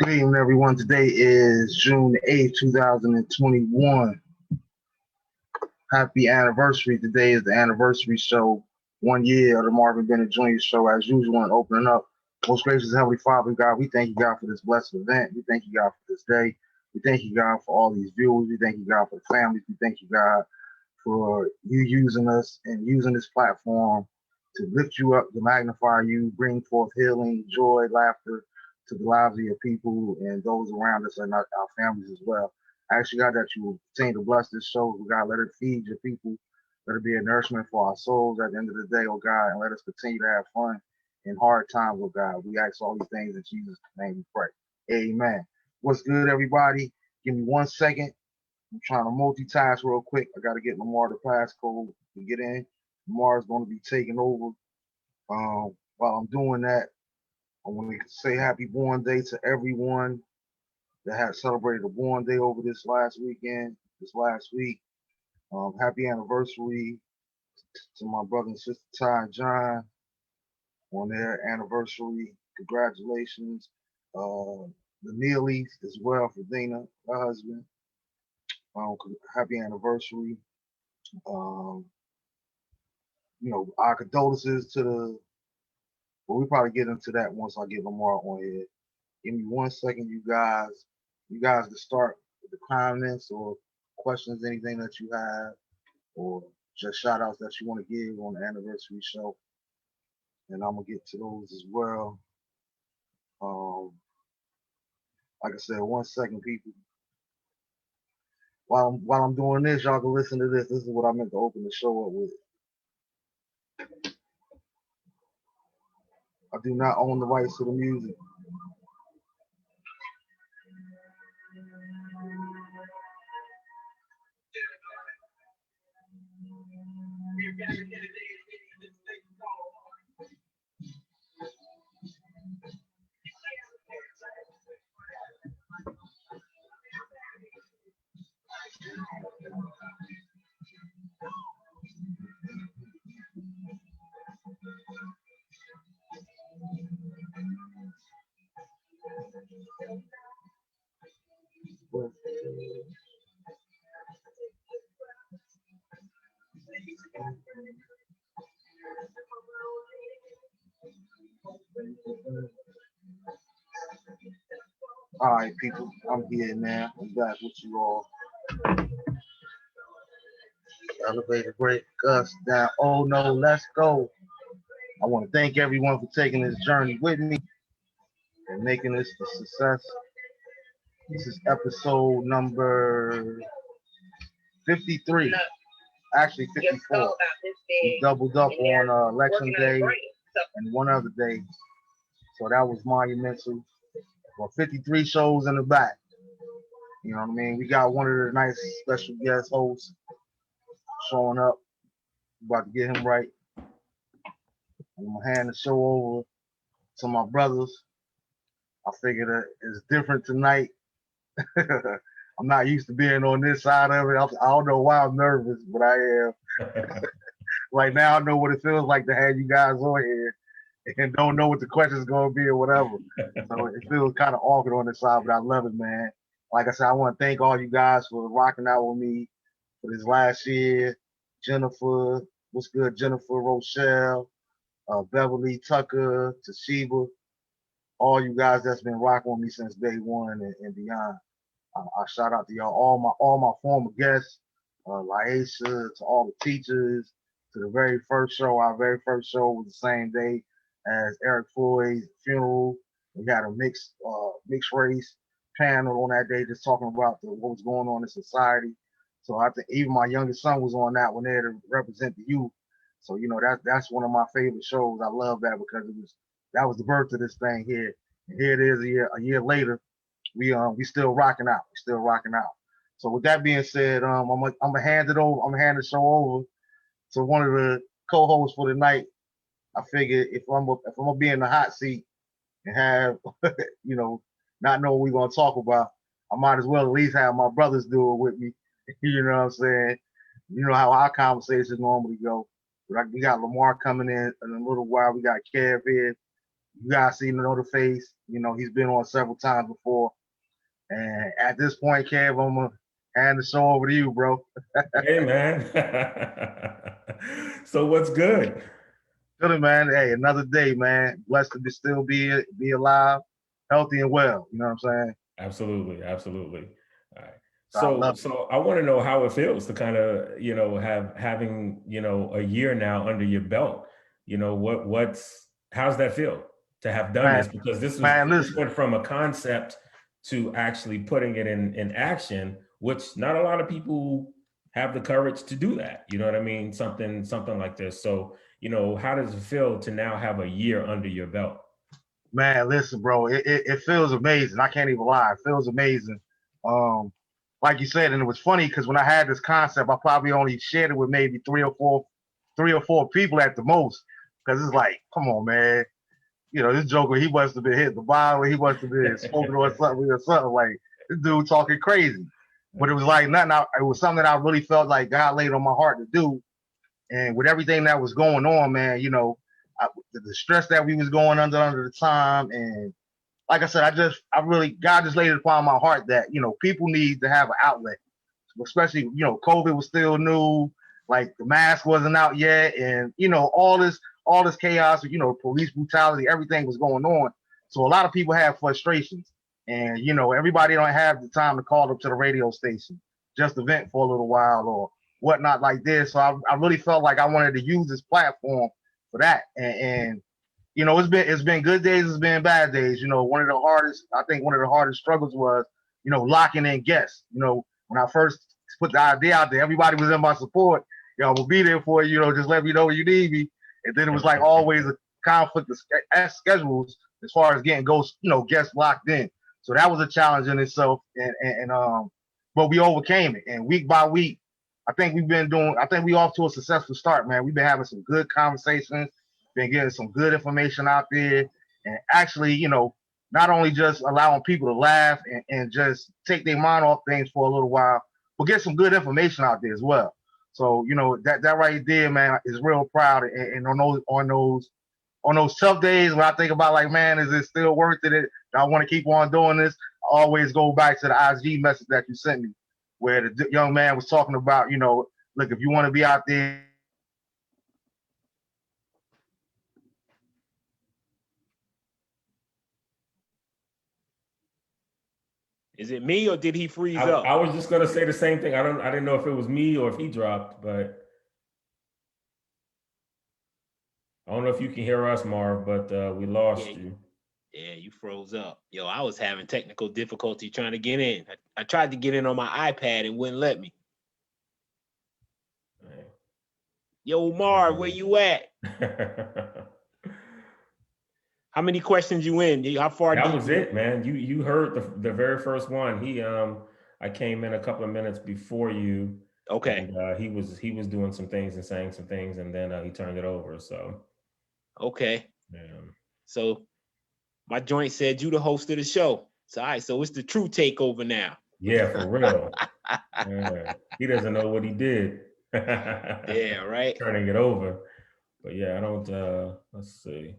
Good evening, everyone. Today is June 8th, 2021. Happy anniversary. Today is the anniversary show, 1 year of the Marvin Bennett Jr. show. As usual, and opening up, most gracious Heavenly Father, God, we thank you, God, for this blessed event. We thank you, God, for this day. We thank you, God, for all these viewers. We thank you, God, for the families. We thank you, God, for you using us and using this platform to lift you up, to magnify you, bring forth healing, joy, laughter to the lives of your people and those around us and our families as well. I ask you, God, that you will continue to bless this show. God, let it feed your people. Let it be a nourishment for our souls at the end of the day, oh God, and let us continue to have fun in hard times, oh God. We ask all these things in Jesus' name we pray. Amen. What's good, everybody? Give me 1 second. I'm trying to multitask real quick. I got to get Lamar the passcode to get in. Lamar's going to be taking over. While I'm doing that, I want to say happy born day to everyone that has celebrated a born day over this last week. Happy anniversary to my brother and sister Ty and Junne on their anniversary. Congratulations. The Neelys as well for Dina, her husband. Happy anniversary. Our condolences to the. Well, we probably get into that once I get Lamar on here. Give me 1 second, you guys. You guys can start with the comments or questions, anything that you have, or just shout outs that you want to give on the anniversary show. And I'm gonna get to those as well. Like I said, 1 second, people. While I'm doing this, y'all can listen to this. This is what I meant to open the show up with. I do not own the rights to the music. All right, people, I'm here now. I'm back with you all. Elevator break us down. Oh no, let's go. I want to thank everyone for taking this journey with me and making this a success. This is episode number 53. Actually 54. We doubled up on election day and one other day. So that was monumental. Well, 53 shows in the back. You know what I mean? We got one of the nice special guest hosts showing up. About to get him right. I'm going to hand the show over to my brothers. I figured that it's different tonight. I'm not used to being on this side of it. I don't know why I'm nervous, but I am. Right now, I know what it feels like to have you guys on here and don't know what the question's going to be or whatever. So it feels kind of awkward on this side, but I love it, man. Like I said, I want to thank all you guys for rocking out with me for this last year. Jennifer, what's good? Jennifer, Rochelle, Beverly, Tucker, Toshiba, all you guys that's been rocking with me since day one and beyond. I shout out to y'all, all my former guests, Laisha, to all the teachers, to the very first show. Our very first show was the same day as Eric Floyd's funeral. We had a mixed race panel on that day, just talking about what was going on in society. So I think even my youngest son was on that one there to represent the youth. So that's one of my favorite shows. I love that because that was the birth of this thing here. And here it is a year later. We still rocking out. So with that being said, I'm gonna hand the show over to one of the co-hosts for the night. I figured if I'm gonna be in the hot seat and have not know what we're gonna talk about, I might as well at least have my brothers do it with me. You know what I'm saying? You know how our conversations normally go. We got Lamar coming in a little while. We got Kev here. you guys see the face. You know, he's been on several times before. And at this point, Kev, I'm going to hand the show over to you, bro. Hey, man. So what's good? Good, man. Hey, another day, man. Blessed to still be alive, healthy and well. You know what I'm saying? Absolutely. All right. I So love it. so I want to know how it feels to kind of, having, a year now under your belt. How's that feel to have done this? Because this Listen. went from a concept to actually putting it in action, which not a lot of people have the courage to do that. You know what I mean? Something like this. So, how does it feel to now have a year under your belt? Man, listen, bro, it feels amazing. I can't even lie. It feels amazing. Um, like you said, and it was funny because when I had this concept, I probably only shared it with maybe three or four people at the most. Because it's like, come on, man. You know, this Joker, he must have been hitting the bottle, he must have been smoking or something. Like, this dude talking crazy. But it was like nothing. It was something that I really felt like God laid on my heart to do. And with everything that was going on, man, the stress that we was going under the time, and like I said, God just laid it upon my heart that people need to have an outlet, especially COVID was still new, like the mask wasn't out yet, and all this chaos, police brutality, everything was going on. So a lot of people have frustrations, and everybody don't have the time to call up to the radio station just to vent for a little while or whatnot like this. So I really felt like I wanted to use this platform for that, and it's been good days, it's been bad days. One of the hardest struggles was locking in guests. When I first put the idea out there, everybody was in my support. We'll be there for you. Just let me know when you need me. And then it was like always a conflict of schedules as far as getting guests locked in. So that was a challenge in itself. But we overcame it. And week by week, I think we off to a successful start, man. We've been having some good conversations, been getting some good information out there, and actually, not only just allowing people to laugh and just take their mind off things for a little while, but get some good information out there as well. So, that right there, man, is real proud. And on those tough days when I think about like, man, is it still worth it? Do I want to keep on doing this? I always go back to the IG message that you sent me, where the young man was talking about, look, if you want to be out there. Is it me or did he freeze up? I was just gonna say the same thing. I didn't know if it was me or if he dropped, but I don't know if you can hear us, Marv, but we lost you. Yeah, you froze up. Yo, I was having technical difficulty trying to get in. I tried to get in on my iPad and wouldn't let me. Right. Yo, Marv, where you at? How many questions you in? How far? That was it, man. You heard the very first one. I came in a couple of minutes before you. Okay. And, he was doing some things and saying some things, and then he turned it over. So. Okay. Yeah. So my joint said you the host of the show. So all right, so it's the true takeover now. Yeah, for real. Yeah. He doesn't know what he did. Yeah, right. Turning it over. But yeah, I don't let's see.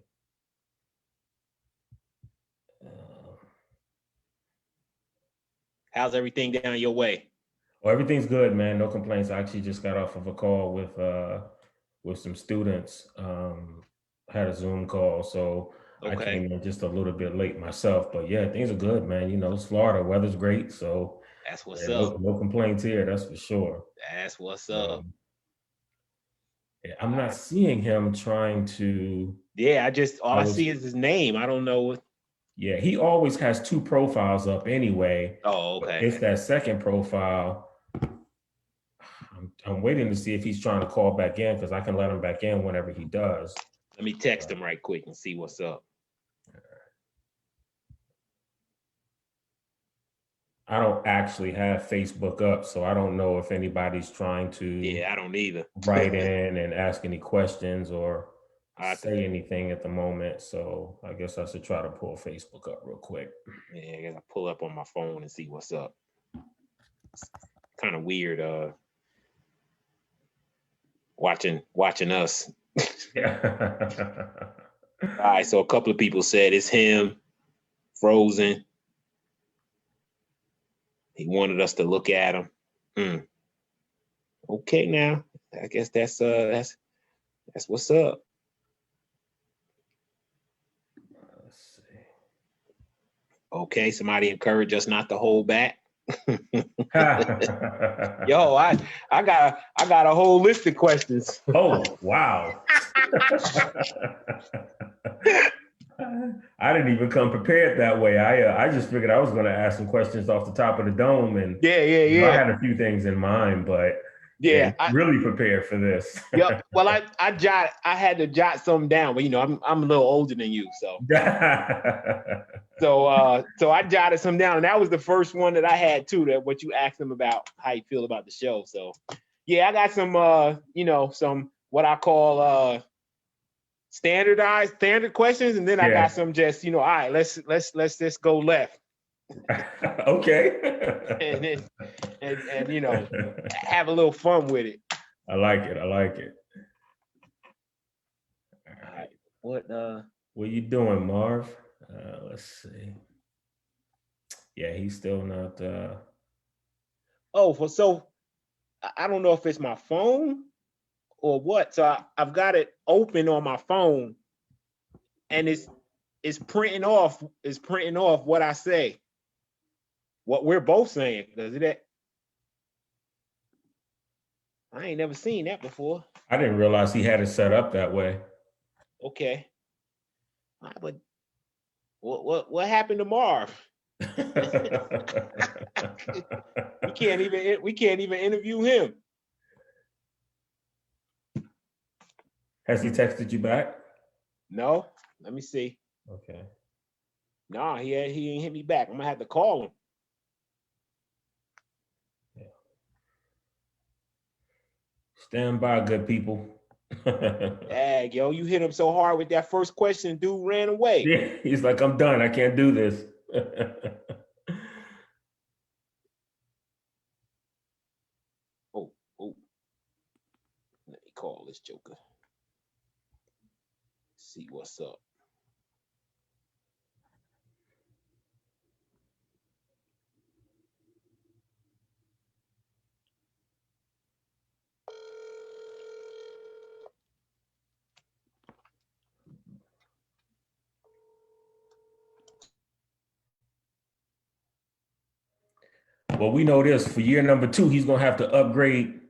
How's everything down your way? Well, everything's good, man. No complaints. I actually just got off of a call with some students. Had a Zoom call, so I came in just a little bit late myself. But yeah, things are good, man. It's Florida, weather's great, so that's what's up. No complaints here, that's for sure. That's what's up. I'm not seeing him trying to. Yeah, I see is his name. I don't know what. Yeah, he always has two profiles up anyway. Oh, okay. It's that second profile. I'm waiting to see if he's trying to call back in because I can let him back in whenever he does. Let me text him right quick and see what's up. I don't actually have Facebook up, so I don't know if anybody's trying to. Yeah, I don't either. Write in and ask any questions or say anything at the moment. So I guess I should try to pull Facebook up real quick. Yeah, I guess I pull up on my phone and see what's up. It's kind of weird watching us. Yeah. All right, so a couple of people said it's him, frozen. He wanted us to look at him. Okay, now I guess that's what's up. Let's see. Okay, somebody encouraged us not to hold back. Yo, I got a whole list of questions. Oh, wow. I didn't even come prepared that way. I just figured I was going to ask some questions off the top of the dome, and Yeah. I had a few things in mind, but I really prepared for this. Yep. Well, I had to jot something down, but I'm a little older than you, so so I jotted some down, and that was the first one that I had too. That what you asked them about how you feel about the show. So yeah, I got some some what I call standard questions, and then I got some just all right, let's just go left. Okay. and have a little fun with it. I like it. All right. What you doing, Marv? Let's see. Yeah, he's still not so I don't know if it's my phone or what. So I've got it open on my phone, and it's printing off what I say. What we're both saying. Does it? I ain't never seen that before. I didn't realize he had it set up that way. Okay. But what happened to Marv? we can't even interview him. Has he texted you back? No. Let me see. Okay. Nah, he ain't hit me back. I'm gonna have to call him. Yeah. Stand by, good people. Dang, yo, you hit him so hard with that first question, dude ran away. Yeah, he's like, I'm done. I can't do this. Oh. Let me call this joker. See what's up. Well, we know this. For year number 2, he's going to have to upgrade.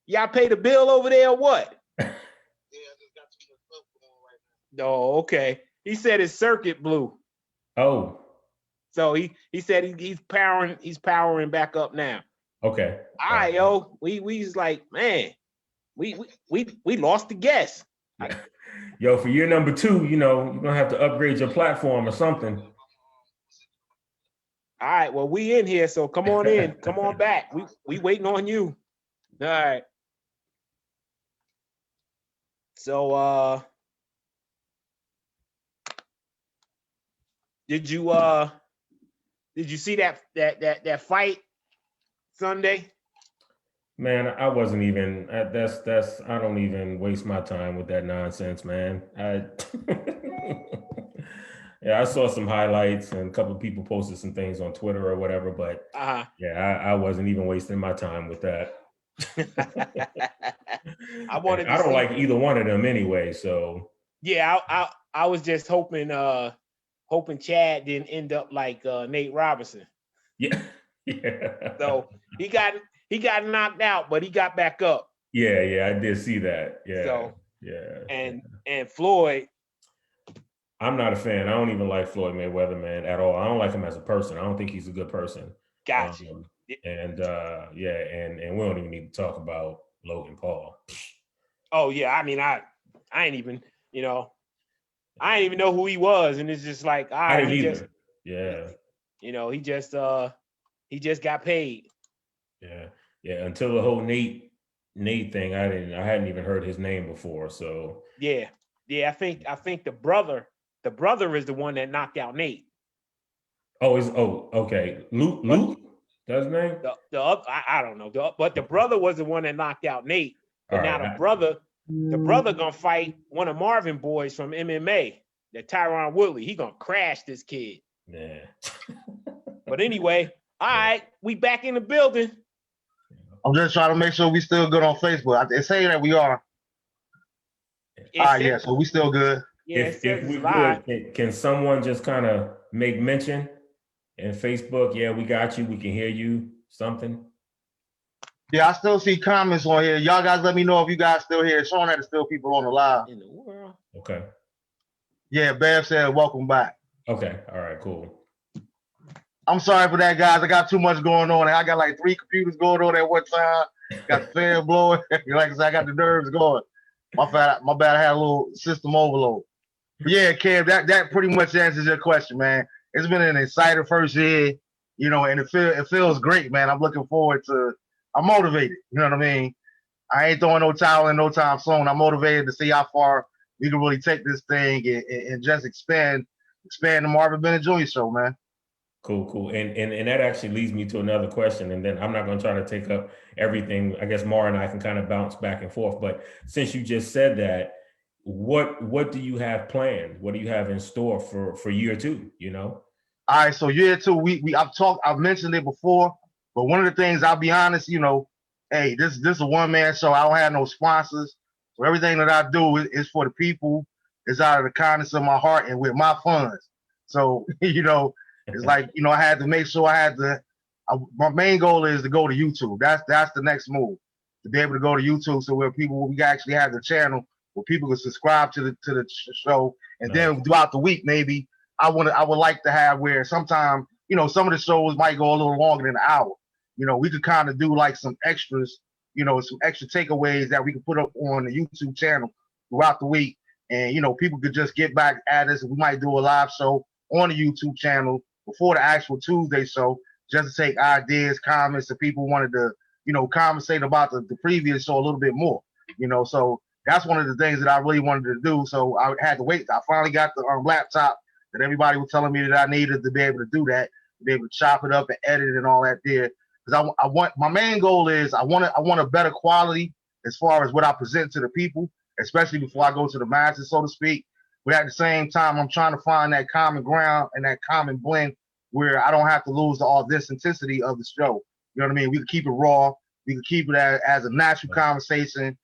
Y'all pay the bill over there or what? Yeah, I just got too much stuff going right now. Oh, okay. He said his circuit blew. Oh. So he said he's powering back up now. Okay. All right, yo. We was like, man, we lost the guest. Yo, for year number 2, you're gonna have to upgrade your platform or something. All right, well, we in here, so come on in. Come on back. We waiting on you. All right. So did you see that fight Sunday? Man, I wasn't even. That's. I don't even waste my time with that nonsense, man. Yeah, I saw some highlights and a couple of people posted some things on Twitter or whatever, but yeah, I wasn't even wasting my time with that. I don't like either one of them anyway. So yeah, I was just hoping Chad didn't end up like Nate Robinson. Yeah. So he got knocked out, but he got back up. Yeah, I did see that. Yeah. So yeah. And Floyd. I'm not a fan. I don't even like Floyd Mayweather, man, at all. I don't like him as a person. I don't think he's a good person. Gotcha. And we don't even need to talk about Logan Paul. Oh yeah, I mean, I ain't even, I didn't even know who he was, and it's just like, I didn't either. He just got paid. Yeah. Until the whole Nate thing, I hadn't even heard his name before. So yeah. I think the brother is the one that knocked out Nate. Okay. Luke? That's his name? I don't know. But the brother was the one that knocked out Nate. But now right. the brother gonna fight one of Marvin boys from MMA, that Tyron Woodley. He gonna crash this kid. Yeah. But anyway, all right, we back in the building. I'm just trying to make sure we still good on Facebook. It's saying that we are. Yeah, so we still good. Yeah, if we good, can someone just kind of make mention in Facebook? Yeah, we got you. We can hear you. Something. Yeah, I still see comments on here. Y'all guys let me know if you guys still here. It's showing that there's still people on the live. In the world. Okay. Yeah, Bev said welcome back. Okay. All right, cool. I'm sorry for that, guys. I got too much going on. I got like 3 computers going on at one time. Got the fan blowing. Like I said, I got the nerves going. My bad, I had a little system overload. But yeah, Kev, that pretty much answers your question, man. It's been an exciting first year, and it feels great, man. I'm looking forward to. I'm motivated. You know what I mean? I ain't throwing no towel in no time soon. I'm motivated to see how far we can really take this thing and just expand the Marvin Bennett Jr. show, man. Cool. And that actually leads me to another question. And then I'm not going to try to take up everything. I guess Mara and I can kind of bounce back and forth. But since you just said that, what do you have planned? What do you have in store for year 2? All right, so year 2, I've mentioned it before, but one of the things, I'll be honest, hey, this is a one-man show. I don't have no sponsors. So everything that I do is for the people. It's out of the kindness of my heart and with my funds. So, it's like, I had to make sure my main goal is to go to YouTube. That's the next move, to be able to go to YouTube, so where we actually have the channel where people can subscribe to the show. And then throughout the week, maybe I would like to have where sometimes, some of the shows might go a little longer than an hour. We could kind of do like some extras, some extra takeaways that we could put up on the YouTube channel throughout the week. And, people could just get back at us. We might do a live show on the YouTube channel before the actual Tuesday show, just to take ideas, comments, if people wanted to, conversate about the previous show a little bit more, So that's one of the things that I really wanted to do. So I had to wait. I finally got the laptop that everybody was telling me that I needed to be able to do that, to be able to chop it up and edit it and all that there. Because I want, my main goal is I want a better quality as far as what I present to the people, especially before I go to the masses, so to speak. But at the same time, I'm trying to find that common ground and that common blend where I don't have to lose the authenticity of the show. You know what I mean? We can keep it raw. We can keep it as a natural conversation.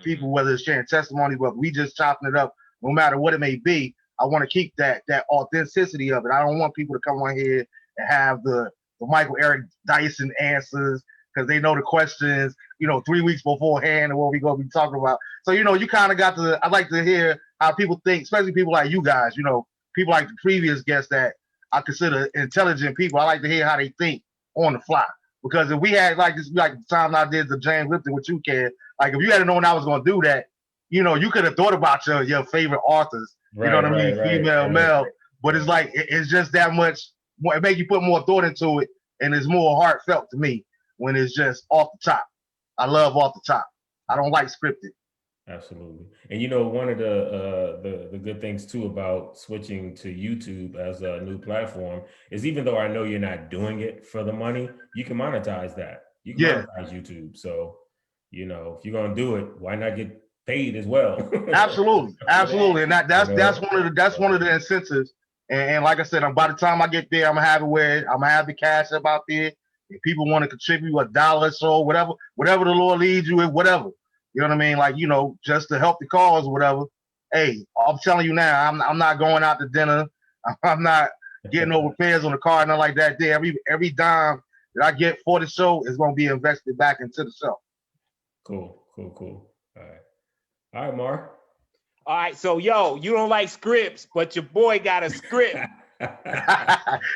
People, whether it's sharing testimony, whether we just chopping it up, no matter what it may be, I want to keep that authenticity of it. I don't want people to come on here and have the Michael Eric Dyson answers because they know the questions, 3 weeks beforehand and what we're going to be talking about. So, you kind of got I like to hear how people think, especially people like you guys, people like the previous guests that I consider intelligent people. I like to hear how they think on the fly. Because if we had like the time I did the James Lipton with you, Ken, like if you had known I was going to do that, you could have thought about your favorite authors, right, you know what I mean, female, male. But it's like, it's just that much, it make you put more thought into it, and it's more heartfelt to me when it's just off the top. I love off the top. I don't like scripted. Absolutely. And one of the good things too about switching to YouTube as a new platform is, even though I know you're not doing it for the money, you can monetize that. You can monetize YouTube. So, if you're gonna do it, why not get paid as well? Absolutely. And that's one of the incentives. And like I said, by the time I get there, I'm gonna have it where I'm gonna have the cash up out there. If people want to contribute $1 or so, whatever the Lord leads you with, whatever. You know what I mean? Like, just to help the cause or whatever. Hey, I'm telling you now, I'm not going out to dinner. I'm not getting no repairs on the car, nothing like that. There, every dime that I get for the show is going to be invested back into the show. Cool. All right, Mar. All right, so you don't like scripts, but your boy got a script. Nah,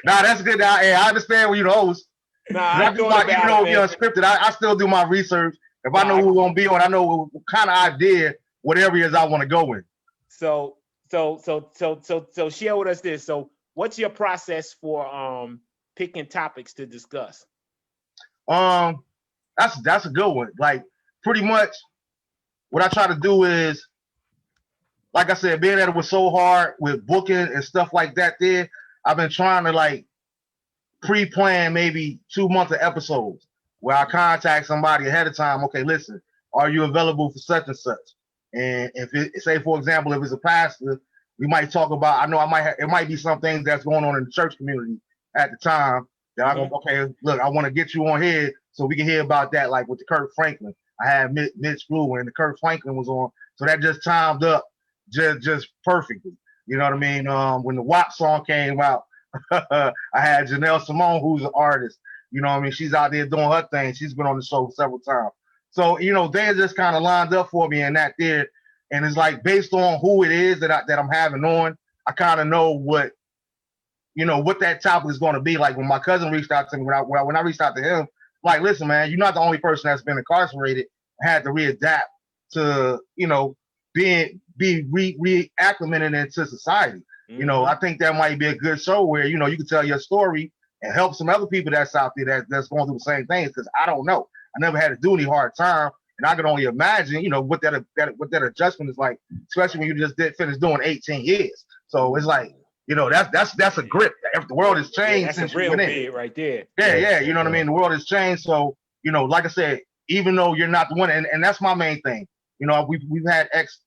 that's good. I understand when you're the host. Nah, I do my, even though you're unscripted, I still do my research. If I know who we're gonna be on, I know what kind of idea, what areas I want to go in. So share with us this. So what's your process for picking topics to discuss? That's a good one. Like, pretty much what I try to do is, like I said, being that it was so hard with booking and stuff like that there, I've been trying to like pre-plan maybe 2 months of episodes where I contact somebody ahead of time. Okay, listen, are you available for such and such? And if it, say for example, if it's a pastor, we might talk about. I know it might be some things that's going on in the church community at the time that I'm okay. Look, I want to get you on here so we can hear about that. Like with the Kirk Franklin, I had Mitch Brewer and the Kirk Franklin was on, so that just timed up just perfectly. You know what I mean? When the WAP song came out, I had Janelle Simone, who's an artist. You know what I mean? She's out there doing her thing. She's been on the show several times. So, you know, they just kind of lined up for me in that there. And it's like based on who it is that I'm having on, I kind of know what that topic is going to be. Like when my cousin reached out to me, when I reached out to him, like, listen, man, you're not the only person that's been incarcerated, had to readapt to, you know, be reacclimated into society. You know, I think that might be a good show where, you know, you can tell your story and help some other people that's out there that's going through the same things. Because I don't know. I never had to do any hard time. And I can only imagine, you know, what that adjustment is like, especially when you just finish doing 18 years. So it's like, you know, that's a grip. The world has changed since you went in. Right there. Yeah, you know what I mean? The world has changed. So, you know, like I said, even though you're not the one, and that's my main thing. You know, we've had ex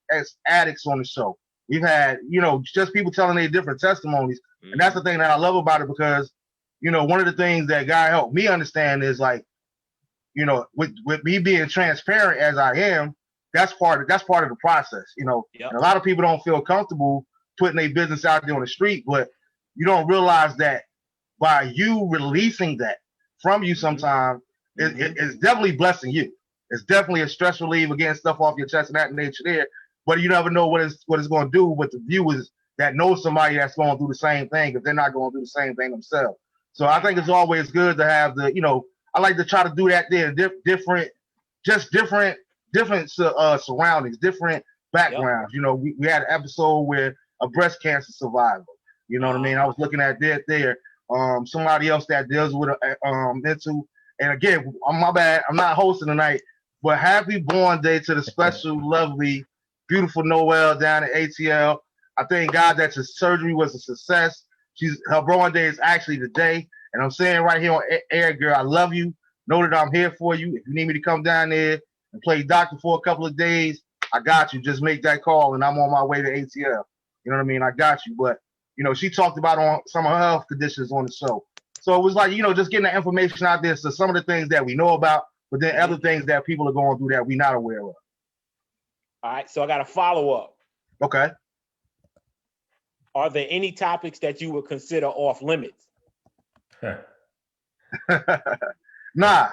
addicts on the show. We've had, you know, just people telling their different testimonies. And that's the thing that I love about it because, you know, one of the things that God helped me understand is like, you know, with me being transparent as I am, that's part of the process, you know. And a lot of people don't feel comfortable putting their business out there on the street, but you don't realize that by you releasing that from you sometimes, it's definitely blessing you. It's definitely a stress reliever, getting stuff off your chest and that nature there. But you never know what it's going to do with the viewers that know somebody that's going through the same thing if they're not going through the same thing themselves. So I think it's always good to have the, you know, I like to try to do that there, different surroundings, different backgrounds. You know, we had an episode where a breast cancer survivor. You know what I mean? I was looking at that there. Somebody else that deals with mental. And again, my bad, I'm not hosting tonight, but happy born day to the special, lovely, beautiful Noelle down at ATL. I thank God that your surgery was a success. Her born day is actually today. And I'm saying right here on air, girl, I love you. Know that I'm here for you. If you need me to come down there and play doctor for a couple of days, I got you. Just make that call, and I'm on my way to ATL. You know what I mean? I got you. But, you know, she talked about on some of her health conditions on the show. So it was like, you know, just getting the information out there. So some of the things that we know about, but then other things that people are going through that we're not aware of. All right. So I got a follow-up. Okay. Are there any topics that you would consider off limits? Nah,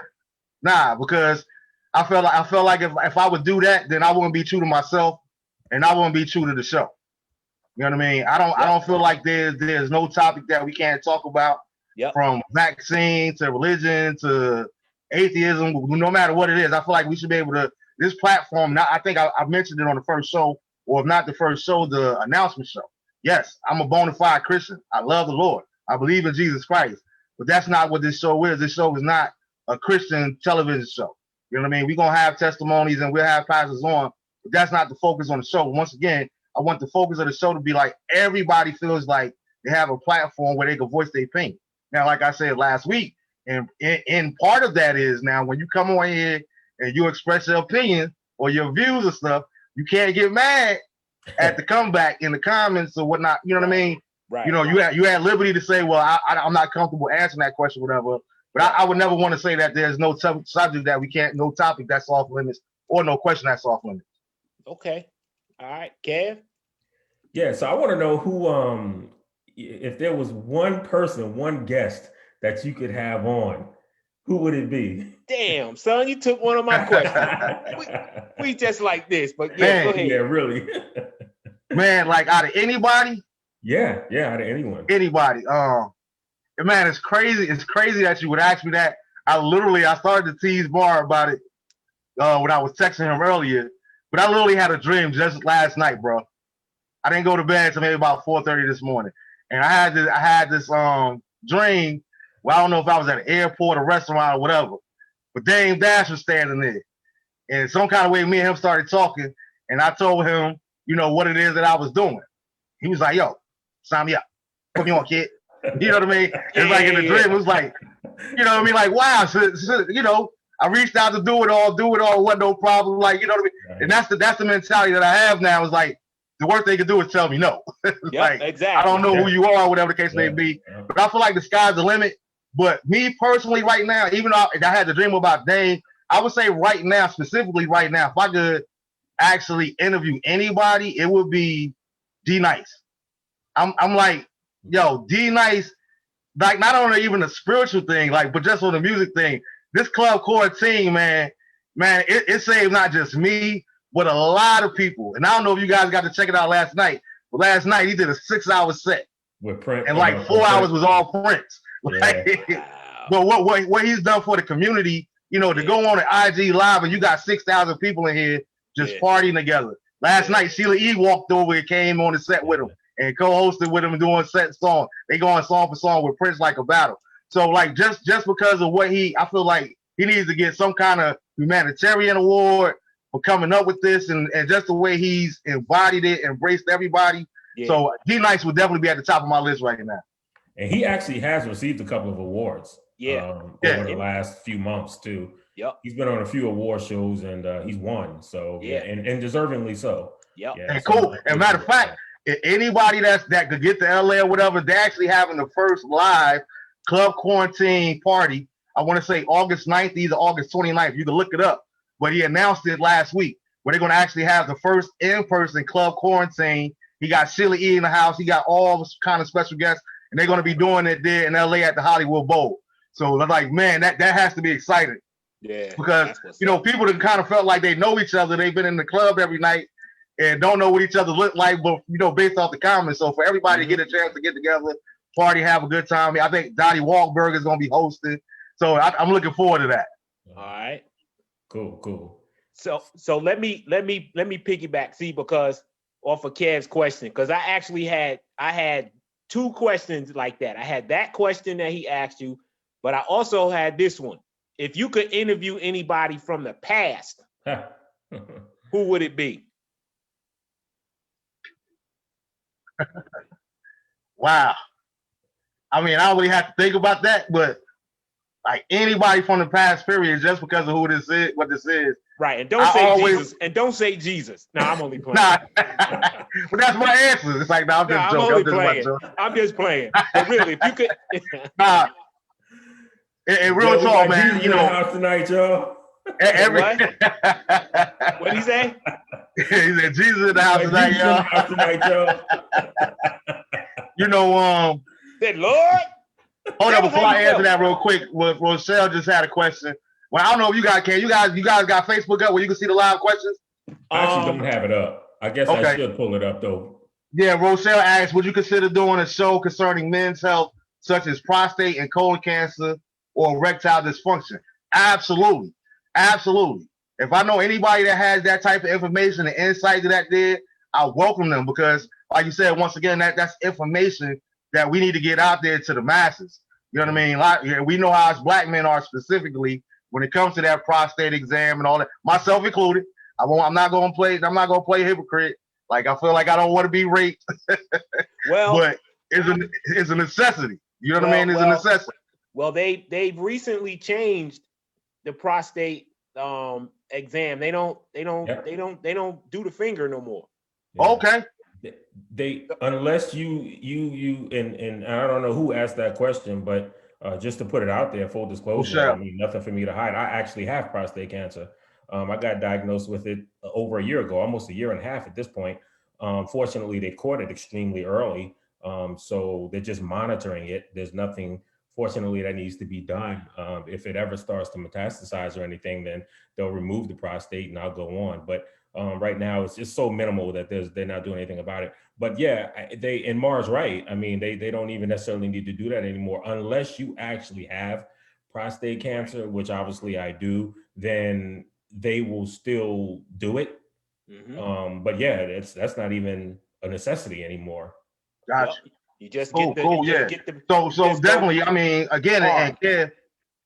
because I felt like if I would do that, then I wouldn't be true to myself, and I wouldn't be true to the show. You know what I mean? I don't feel like there's no topic that we can't talk about, from vaccine to religion to atheism, no matter what it is. I feel like we should be able to, this platform. Now, I think I mentioned it on the first show, or if not the first show, the announcement show. Yes, I'm a bona fide Christian. I love the Lord. I believe in Jesus Christ. But that's not what this show is. This show is not a Christian television show. You know what I mean? We're going to have testimonies and we'll have pastors on, but that's not the focus on the show. Once again, I want the focus of the show to be like everybody feels like they have a platform where they can voice their opinion. Now, like I said last week, and part of that is now when you come on here and you express your opinion or your views and stuff, you can't get mad at the comeback in the comments or whatnot. You know what I mean? Right. You know, you had liberty to say, well, I'm not comfortable answering that question, whatever. But I would never want to say that there's no subject that we can't, no topic that's off limits, or no question that's off limits. Okay. All right, Kev? Yeah, so I want to know who, if there was one person, one guest that you could have on, who would it be? Damn, son, you took one of my questions. we just like this, but yeah, go ahead. Yeah, really. Man, like out of anybody? Yeah, out of anyone. Anybody. Man, it's crazy. It's crazy that you would ask me that. I started to tease Bar about it when I was texting him earlier. But I literally had a dream just last night, bro. I didn't go to bed until maybe about 4:30 this morning. And I had this dream where I don't know if I was at an airport or restaurant or whatever. But Dame Dash was standing there. And some kind of way me and him started talking. And I told him, you know, what it is that I was doing. He was like, yo, sign me up. Put me on, kid. You know what I mean? It's like in the dream, it was like, you know what I mean? Like, wow, you know, I reached out to do it all, wasn't no problem. Like, you know what I mean? Right. And that's the mentality that I have now. Is like, the worst they can do is tell me no. Like, exactly. I don't know who you are, whatever the case may be. But I feel like the sky's the limit. But me personally, right now, even though I had the dream about Dame, I would say right now, specifically right now, if I could actually interview anybody, it would be D-Nice. I'm like, yo, D-Nice, like not only even a spiritual thing, like, but just on the music thing. This Club Quarantine, man, it saved not just me, but a lot of people. And I don't know if you guys got to check it out last night, but last night he did a 6-hour set. With Prince. And like 4 hours was all Prince. Yeah. Like, but what he's done for the community, you know, to go on an IG Live and you got 6,000 people in here just partying together. Last night, Sheila E. walked over and came on the set with him and co-hosted with him and doing set song. They going song for song with Prince like a battle. So like just because of what I feel like he needs to get some kind of humanitarian award for coming up with this and just the way he's embodied it, embraced everybody. Yeah. So D-Nice would definitely be at the top of my list right now. And he actually has received a couple of awards over the last few months too. Yep. He's been on a few award shows and he's won. So and deservingly so. Yep. Yeah, and cool. And matter of fact, anybody that could get to LA or whatever, they're actually having the first live Club Quarantine party. I want to say August 9th, either August 29th. You can look it up. But he announced it last week where they're going to actually have the first in-person Club Quarantine. He got Sheila E. in the house. He got all kind of special guests. And they're going to be doing it there in LA at the Hollywood Bowl. So like, man, that has to be exciting. Yeah. Because, you know, people that kind of felt like they know each other. They've been in the club every night and don't know what each other look like, but, you know, based off the comments. So for everybody to get a chance to get together, party, have a good time. I think Donnie Wahlberg is going to be hosting. So I'm looking forward to that. All right. Cool. So let me piggyback, see, because off of Kev's question, because I had two questions like that. I had that question that he asked you, but I also had this one. If you could interview anybody from the past, who would it be? Wow. I mean, I don't really have to think about that, but like anybody from the past period, just because of what this is. Right, and don't say Jesus. And don't say Jesus. No, I'm only playing. Nah, but that's my answer. It's like, no, I'm just joking. I'm just playing. But really, if you could, in real talk, man, Jesus, you know, house tonight, y'all. What'd he say? He said, Jesus in the house tonight, y'all. You know, said, Lord. Hold on, before I answer that real quick, Rochelle just had a question. Well, I don't know if you guys can. You guys got Facebook up where you can see the live questions? I actually don't have it up. I guess I should pull it up though. Yeah, Rochelle asked, would you consider doing a show concerning men's health, such as prostate and colon cancer or erectile dysfunction? Absolutely. If I know anybody that has that type of information and insight to that, I welcome them because, like you said, once again, that's information that we need to get out there to the masses. You know what I mean? Like, we know how us black men are specifically when it comes to that prostate exam and all that, myself included. I'm not gonna play hypocrite. Like, I feel like I don't want to be raped. Well, but it's a necessity. You know what I mean? It's a necessity. Well, they've recently changed the prostate exam. They don't do the finger no more. Yeah. Okay. They unless you and I don't know who asked that question, but just to put it out there, full disclosure, sure. I mean, nothing for me to hide. I actually have prostate cancer. I got diagnosed with it over a year ago, almost a year and a half at this point. Fortunately, they caught it extremely early, so they're just monitoring it. There's nothing, fortunately, that needs to be done. If it ever starts to metastasize or anything, then they'll remove the prostate and I'll go on. But right now, it's just so minimal that they're not doing anything about it. But yeah, and Mars right. I mean, they don't even necessarily need to do that anymore unless you actually have prostate cancer, which obviously I do. Then they will still do it. Mm-hmm. But yeah, that's not even a necessity anymore. Gotcha. You just get the so definitely. I mean, again, and Kev,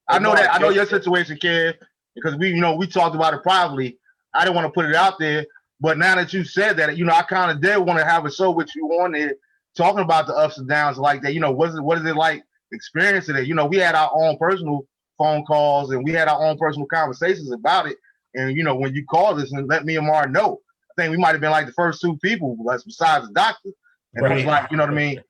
I know your situation, Kev, because we talked about it privately. I didn't want to put it out there, but now that you said that, I kind of did want to have a show with you on there talking about the ups and downs like that. What is it like experiencing it? We had our own personal phone calls and we had our own personal conversations about it. And when you called us and let me and Mar know, I think we might have been like the first two people besides the doctor. And it was like, you know what I mean?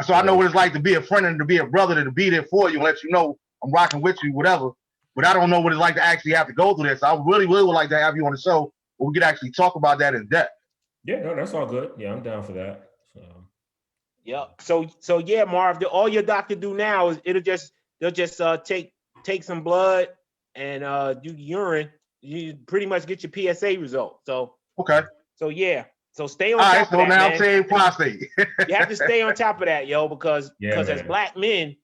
So I know what it's like to be a friend and to be a brother, to be there for you and let you know I'm rocking with you, whatever. But I don't know what it's like to actually have to go through this. So I really, really would like to have you on the show where we could actually talk about that in depth. Yeah, no, that's all good. Yeah, I'm down for that. Yep. So yeah, Marv, all your doctor do now is they'll just take some blood and do urine. You pretty much get your PSA result. So okay. So yeah. So stay on all top right, of so that, now man. say prostate. You have to stay on top of that, yo, because as black men,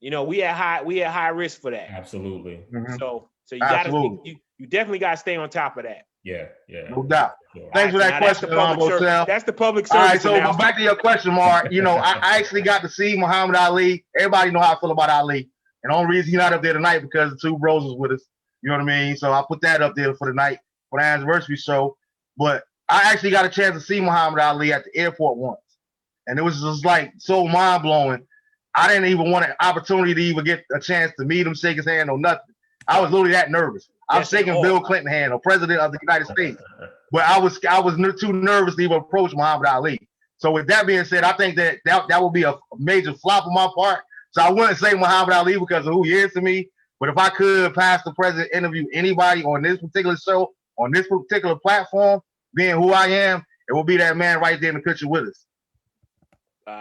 we at high risk for that. Absolutely. Mm-hmm. So you definitely gotta stay on top of that. Yeah. No doubt. Sure. Thanks for that question, That's the public service. All right, so back to your question, Mark. I actually got to see Muhammad Ali. Everybody know how I feel about Ali. And the only reason he's not up there tonight because the two bros was with us. You know what I mean? So I put that up there for the night for the anniversary show. But I actually got a chance to see Muhammad Ali at the airport once. And it was just like so mind-blowing. I didn't even want an opportunity to even get a chance to meet him, shake his hand or nothing. I was literally that nervous. I was shaking Bill Clinton's hand, or president of the United States. But I was too nervous to even approach Muhammad Ali. So with that being said, I think that would be a major flop on my part. So I wouldn't say Muhammad Ali because of who he is to me. But if I could pass the president, interview anybody on this particular show, on this particular platform, being who I am, it will be that man right there in the picture with us.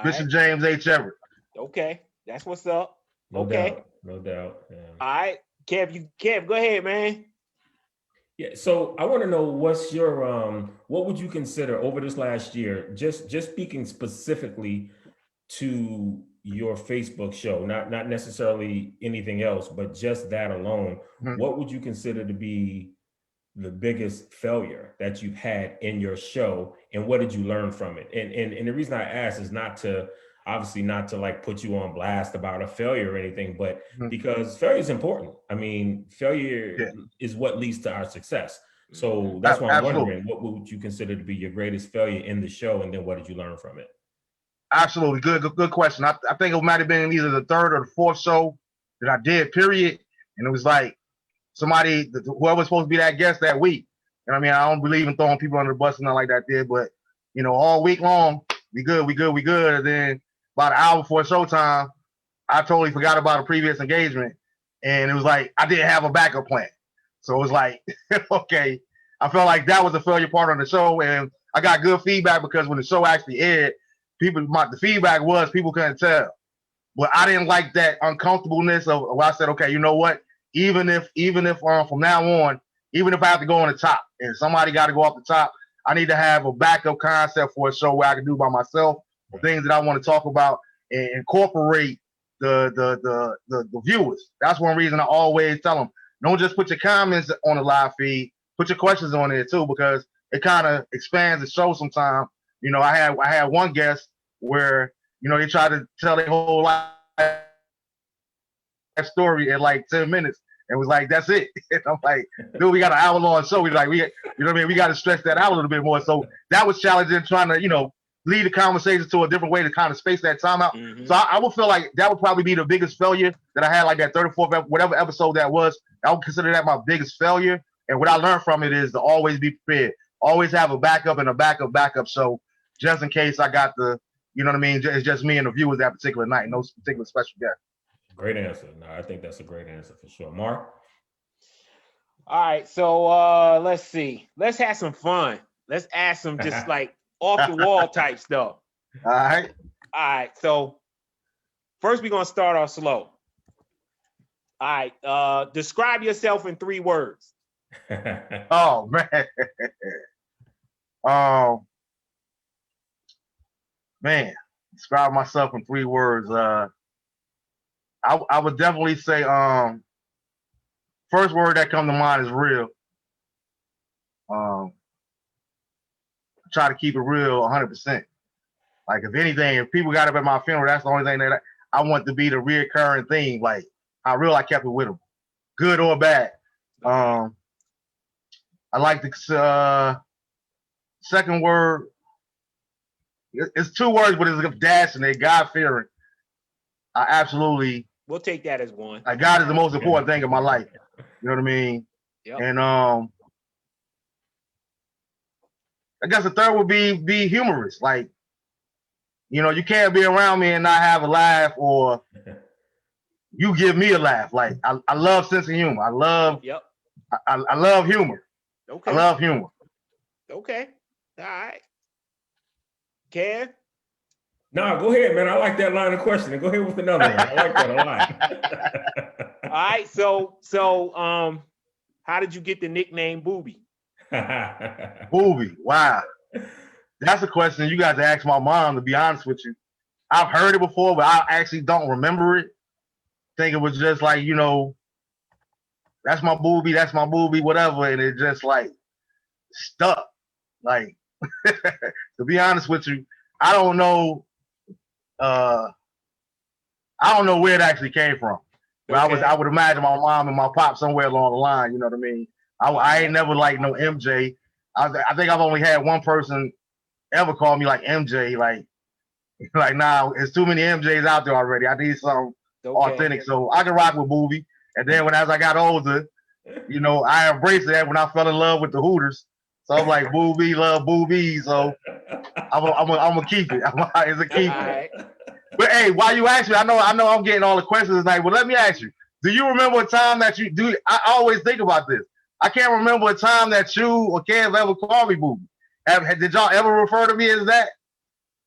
Bishop James H. Everett. Okay, that's what's up. No doubt. Yeah. All right, Kev, go ahead, man. Yeah, so I want to know what's your what would you consider over this last year, just speaking specifically to your Facebook show, not necessarily anything else, but just that alone, what would you consider to be the biggest failure that you've had in your show, and what did you learn from it? And the reason I ask is not to like put you on blast about a failure or anything, but because failure is important. I mean, failure is what leads to our success. So that's why I'm wondering, what would you consider to be your greatest failure in the show, and then what did you learn from it? Absolutely. Good question. I think it might have been either the third or the fourth show that I did, period. And it was like somebody, whoever was supposed to be that guest that week. And I mean, I don't believe in throwing people under the bus and nothing like that there, but all week long, we good. And then about an hour before showtime, I totally forgot about a previous engagement. And it was like, I didn't have a backup plan. So it was like, okay, I felt like that was a failure part on the show. And I got good feedback because when the show actually aired, the feedback was people couldn't tell. But I didn't like that uncomfortableness of I said, okay, you know what? Even if from now on, even if I have to go on the top and somebody got to go off the top, I need to have a backup concept for a show where I can do by myself, the things that I want to talk about and incorporate the viewers. That's one reason I always tell them, don't just put your comments on the live feed, put your questions on there too, because it kind of expands the show sometimes. I had one guest where, they tried to tell their whole life story in like 10 minutes. And was like, that's it. And I'm like, dude, we got an hour-long show. We got to stretch that out a little bit more. So that was challenging, trying to, lead the conversation to a different way to kind of space that time out. Mm-hmm. So I would feel like that would probably be the biggest failure that I had, like that 34th, whatever episode that was. I would consider that my biggest failure. And what I learned from it is to always be prepared. Always have a backup and a backup show just in case I got it's just me and the viewers that particular night, no particular special guest. Great answer. No, I think that's a great answer for sure. Mark? All right, so let's see. Let's have some fun. Let's ask some just like off the wall type stuff. All right. So first we're gonna start off slow. All right. Describe yourself in 3 words. Oh man. Describe myself in 3 words. I would definitely say first word that comes to mind is real. Try to keep it real 100%. Like if anything, if people got up at my funeral, that's the only thing that I want to be the reoccurring thing. Like how real I kept it with them, good or bad. I like the second word It's 2 words, but it's a dash in there. God fearing. I absolutely. We'll take that as one. Like God is the most important thing in my life. You know what I mean? Yep. And I guess the third would be humorous. Like, you know, you can't be around me and not have a laugh, or you give me a laugh. Like I love sense of humor. I love I love humor. Okay. I love humor. Okay. All right. Kev? No, go ahead, man. I like that line of questioning. Go ahead with another one. I like that a lot. All right. So how did you get the nickname Booby? Booby. Wow. That's a question you got to ask my mom, to be honest with you. I've heard it before, but I actually don't remember it. Think it was just like, you know, that's my booby, whatever. And it just like stuck. Like, to be honest with you, I don't know where it actually came from. But Okay. I would imagine my mom and my pop somewhere along the line, you know what I mean? I ain't never like no MJ. I think I've only had one person ever call me like MJ. Like nah, it's too many MJs out there already. I need something authentic. So I can rock with Booby. And then as I got older, you know, I embraced that when I fell in love with the Hooters. So I'm like, Booby, love Booby. So I'm gonna keep it. It's a keep. Right. But hey, while you ask me, I know I'm getting all the questions tonight, but let me ask you, do you remember a time that you do? I always think about this. I can't remember a time that you or Kev ever called me Booby. Did y'all ever refer to me as that?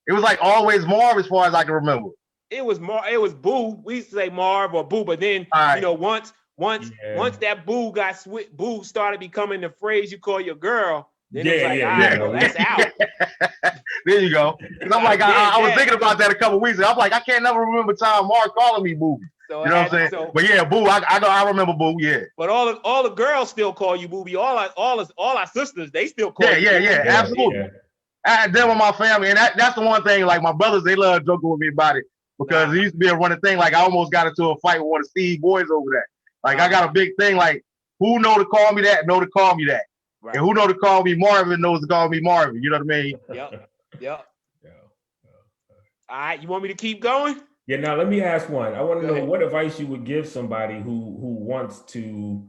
It was like always Marv, as far as I can remember. It was Boo. We used to say Marv or Boo, but then you know, once that Boo started becoming the phrase you call your girl, then it was like, all right, well, that's out. There you go. Because I'm like, I was thinking about that a couple weeks ago. I'm like, I can't never remember a time Marv calling me Booby. So you know what I'm saying? But yeah, Boo, I remember Boo, yeah. But all the girls still call you Booby. All our sisters, they still call you. Yeah, absolutely. Yeah. I dealt with my family, and that's the one thing. Like my brothers, they love joking with me about it because it used to be a running thing. Like I almost got into a fight with one of Steve boys over that. Like I got a big thing. Like who know to call me that? Know to call me that. Right. And who know to call me Marvin knows to call me Marvin. You know what I mean? Yep. All right, you want me to keep going? Yeah. Now let me ask one. I want to know what advice you would give somebody who wants to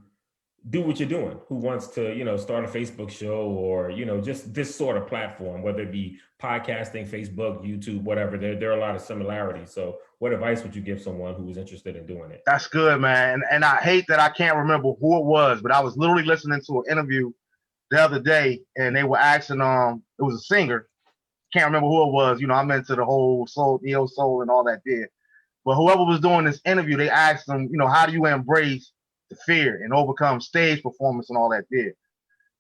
do what you're doing, who wants to, you know, start a Facebook show or, you know, just this sort of platform, whether it be podcasting, Facebook, YouTube, whatever. There are a lot of similarities. So what advice would you give someone who is interested in doing it? That's good, man. And I hate that I can't remember who it was, but I was literally listening to an interview the other day and they were asking, it was a singer. Can't remember who it was. You know, I'm into the whole soul, neo soul and all that there. But whoever was doing this interview, they asked them, you know, how do you embrace the fear and overcome stage performance and all that there?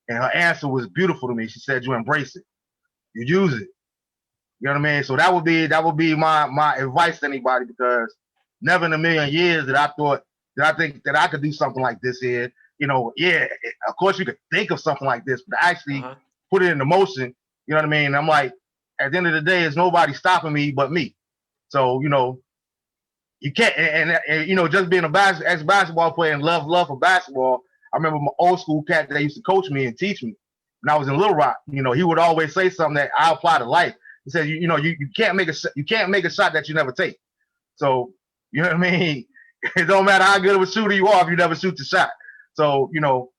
And her answer was beautiful to me. She said, you embrace it. You use it. You know what I mean? So that would be my advice to anybody, because never in a million years did I think that I could do something like this here. You know, yeah, of course you could think of something like this, but actually put it into motion. You know what I mean? I'm like, at the end of the day, there's nobody stopping me but me. So, you know, you can't, and you know, just being ex-basketball player and love for basketball, I remember my old school cat that used to coach me and teach me when I was in Little Rock. You know, he would always say something that I apply to life. He said, you know, you can't make a shot that you never take. So, you know what I mean? It don't matter how good of a shooter you are if you never shoot the shot. So, you know,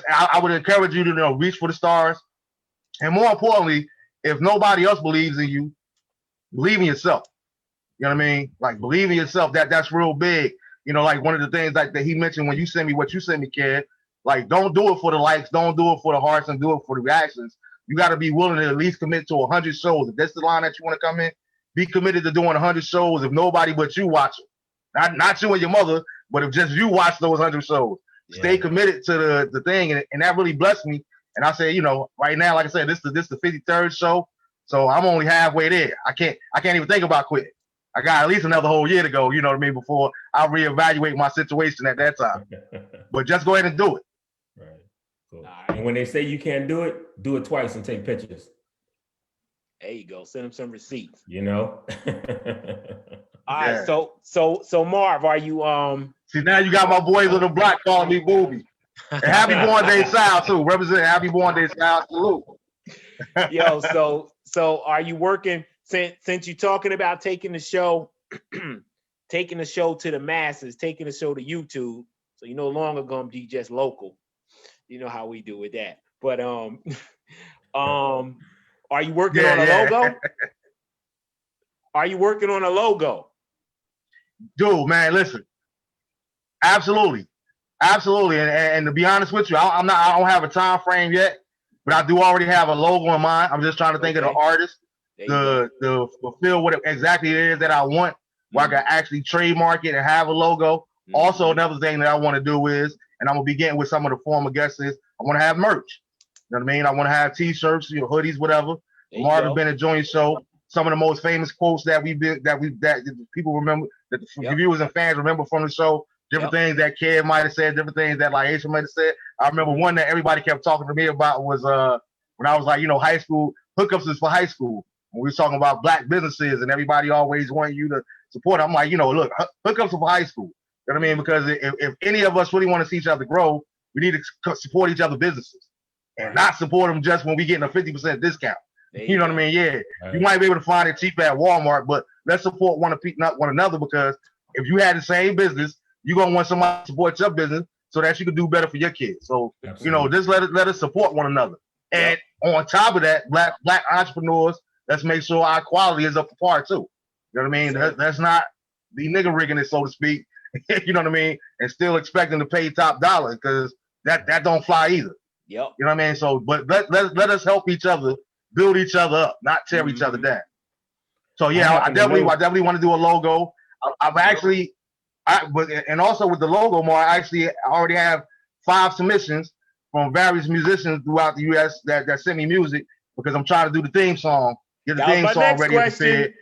I would encourage you to, you know, reach for the stars. And more importantly, if nobody else believes in you, believe in yourself. You know what I mean? Like, believe in yourself. That's real big. You know, like one of the things like that he mentioned when you sent me what you sent me, kid. Like, don't do it for the likes, don't do it for the hearts, and do it for the reactions. You got to be willing to at least commit to 100 shows. If that's the line that you want to come in, be committed to doing 100 shows if nobody but you watch them. Not you and your mother, but if just you watch those 100 shows. Yeah. Stay committed to the thing, and that really blessed me. And I say, you know, right now, like I said, this the 53rd show, so I'm only halfway there. I can't even think about quitting. I got at least another whole year to go, you know what I mean, before I reevaluate my situation at that time. But just go ahead and do it. Right. Cool. Right. And when they say you can't do it twice and take pictures. There you go. Send them some receipts. You know? All right. So Marv, are you See, now you got my boys on the block calling me Booby. And happy born day, Sal, too. Represent happy born day, Sal. Salute. Yo, so are you working? since you're talking about taking the show, taking the show to the masses, taking the show to YouTube, so you're no longer gonna be just local. You know how we do with that. But are you working on a logo? Are you working on a logo? Dude, man, listen. Absolutely. And to be honest with you, I don't have a time frame yet, but I do already have a logo in mind. I'm just trying to think of the artist to fulfill what exactly it is that I want, where I can actually trademark it and have a logo. Also, another thing that I want to do is, and I'm gonna be getting with some of the former guests, is I want to have merch. You know what I mean? I want to have t-shirts, hoodies, whatever. Marvin Bennett Jr. show. Some of the most famous quotes that people remember, that the viewers and fans remember from the show. Different things that Kev might have said, different things that like Aisha might have said. I remember one that everybody kept talking to me about was when I was like, high school, hookups is for high school. When we was talking about black businesses and everybody always wanted you to support. I'm like, look, hookups are for high school. You know what I mean? Because if any of us really want to see each other grow, we need to support each other's businesses and not support them just when we getting a 50% discount. You know what I mean? Yeah. Right. You might be able to find it cheap at Walmart, but let's support one another, because if you had the same business, you're gonna want somebody to support your business so that you can do better for your kids. So, just let us support one another. And on top of that, black entrepreneurs, let's make sure our quality is up to par too. You know what I mean? That's not the nigga rigging it, so to speak. You know what I mean? And still expecting to pay top dollar, because that don't fly either. Yep. You know what I mean? So, but let us help each other, build each other up, not tear each other down. So yeah, I definitely want to do a logo. And also with the logo, I already have 5 submissions from various musicians throughout the U.S. that sent me music, because I'm trying to do the theme song, get the theme song ready and prepared.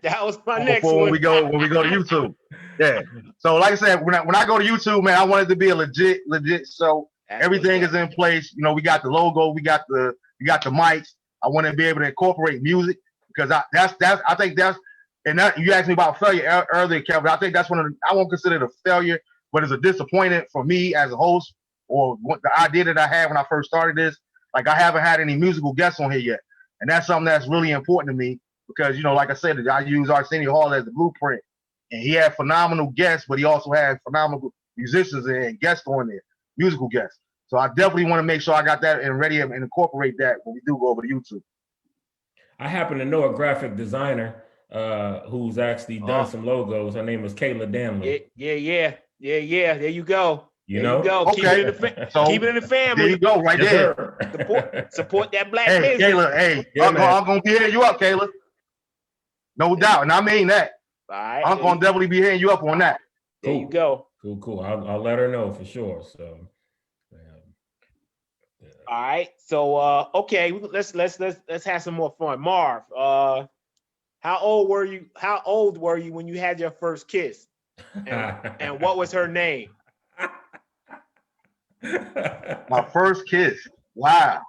That was my next one. When we go to YouTube. Yeah. So like I said, when I go to YouTube, man, I want it to be a legit show. Everything is in place. We got the logo, we got the mics. I want to be able to incorporate music, because I think that's. And that, you asked me about failure earlier, Kevin. I think that's I won't consider it a failure, but it's a disappointment for me as a host, or what the idea that I had when I first started this. Like, I haven't had any musical guests on here yet. And that's something that's really important to me, because, like I said, I use Arsenio Hall as the blueprint. And he had phenomenal guests, but he also had phenomenal musicians and guests on there, musical guests. So I definitely want to make sure I got that and ready and incorporate that when we do go over to YouTube. I happen to know a graphic designer who's actually done some logos. Her name is Kevin Danley. Yeah. There you go. You know? Okay. Keep it in the family. There you go, right there. Support that black business. Kayla, I'm gonna be hitting you up, Kayla. No doubt, and I mean that. All right. I'm gonna definitely be hitting you up on that. There you go. Cool. I'll let her know for sure. So. All right. So okay, let's have some more fun. Marv, how old were you when you had your first kiss? And what was her name? My first kiss. Wow.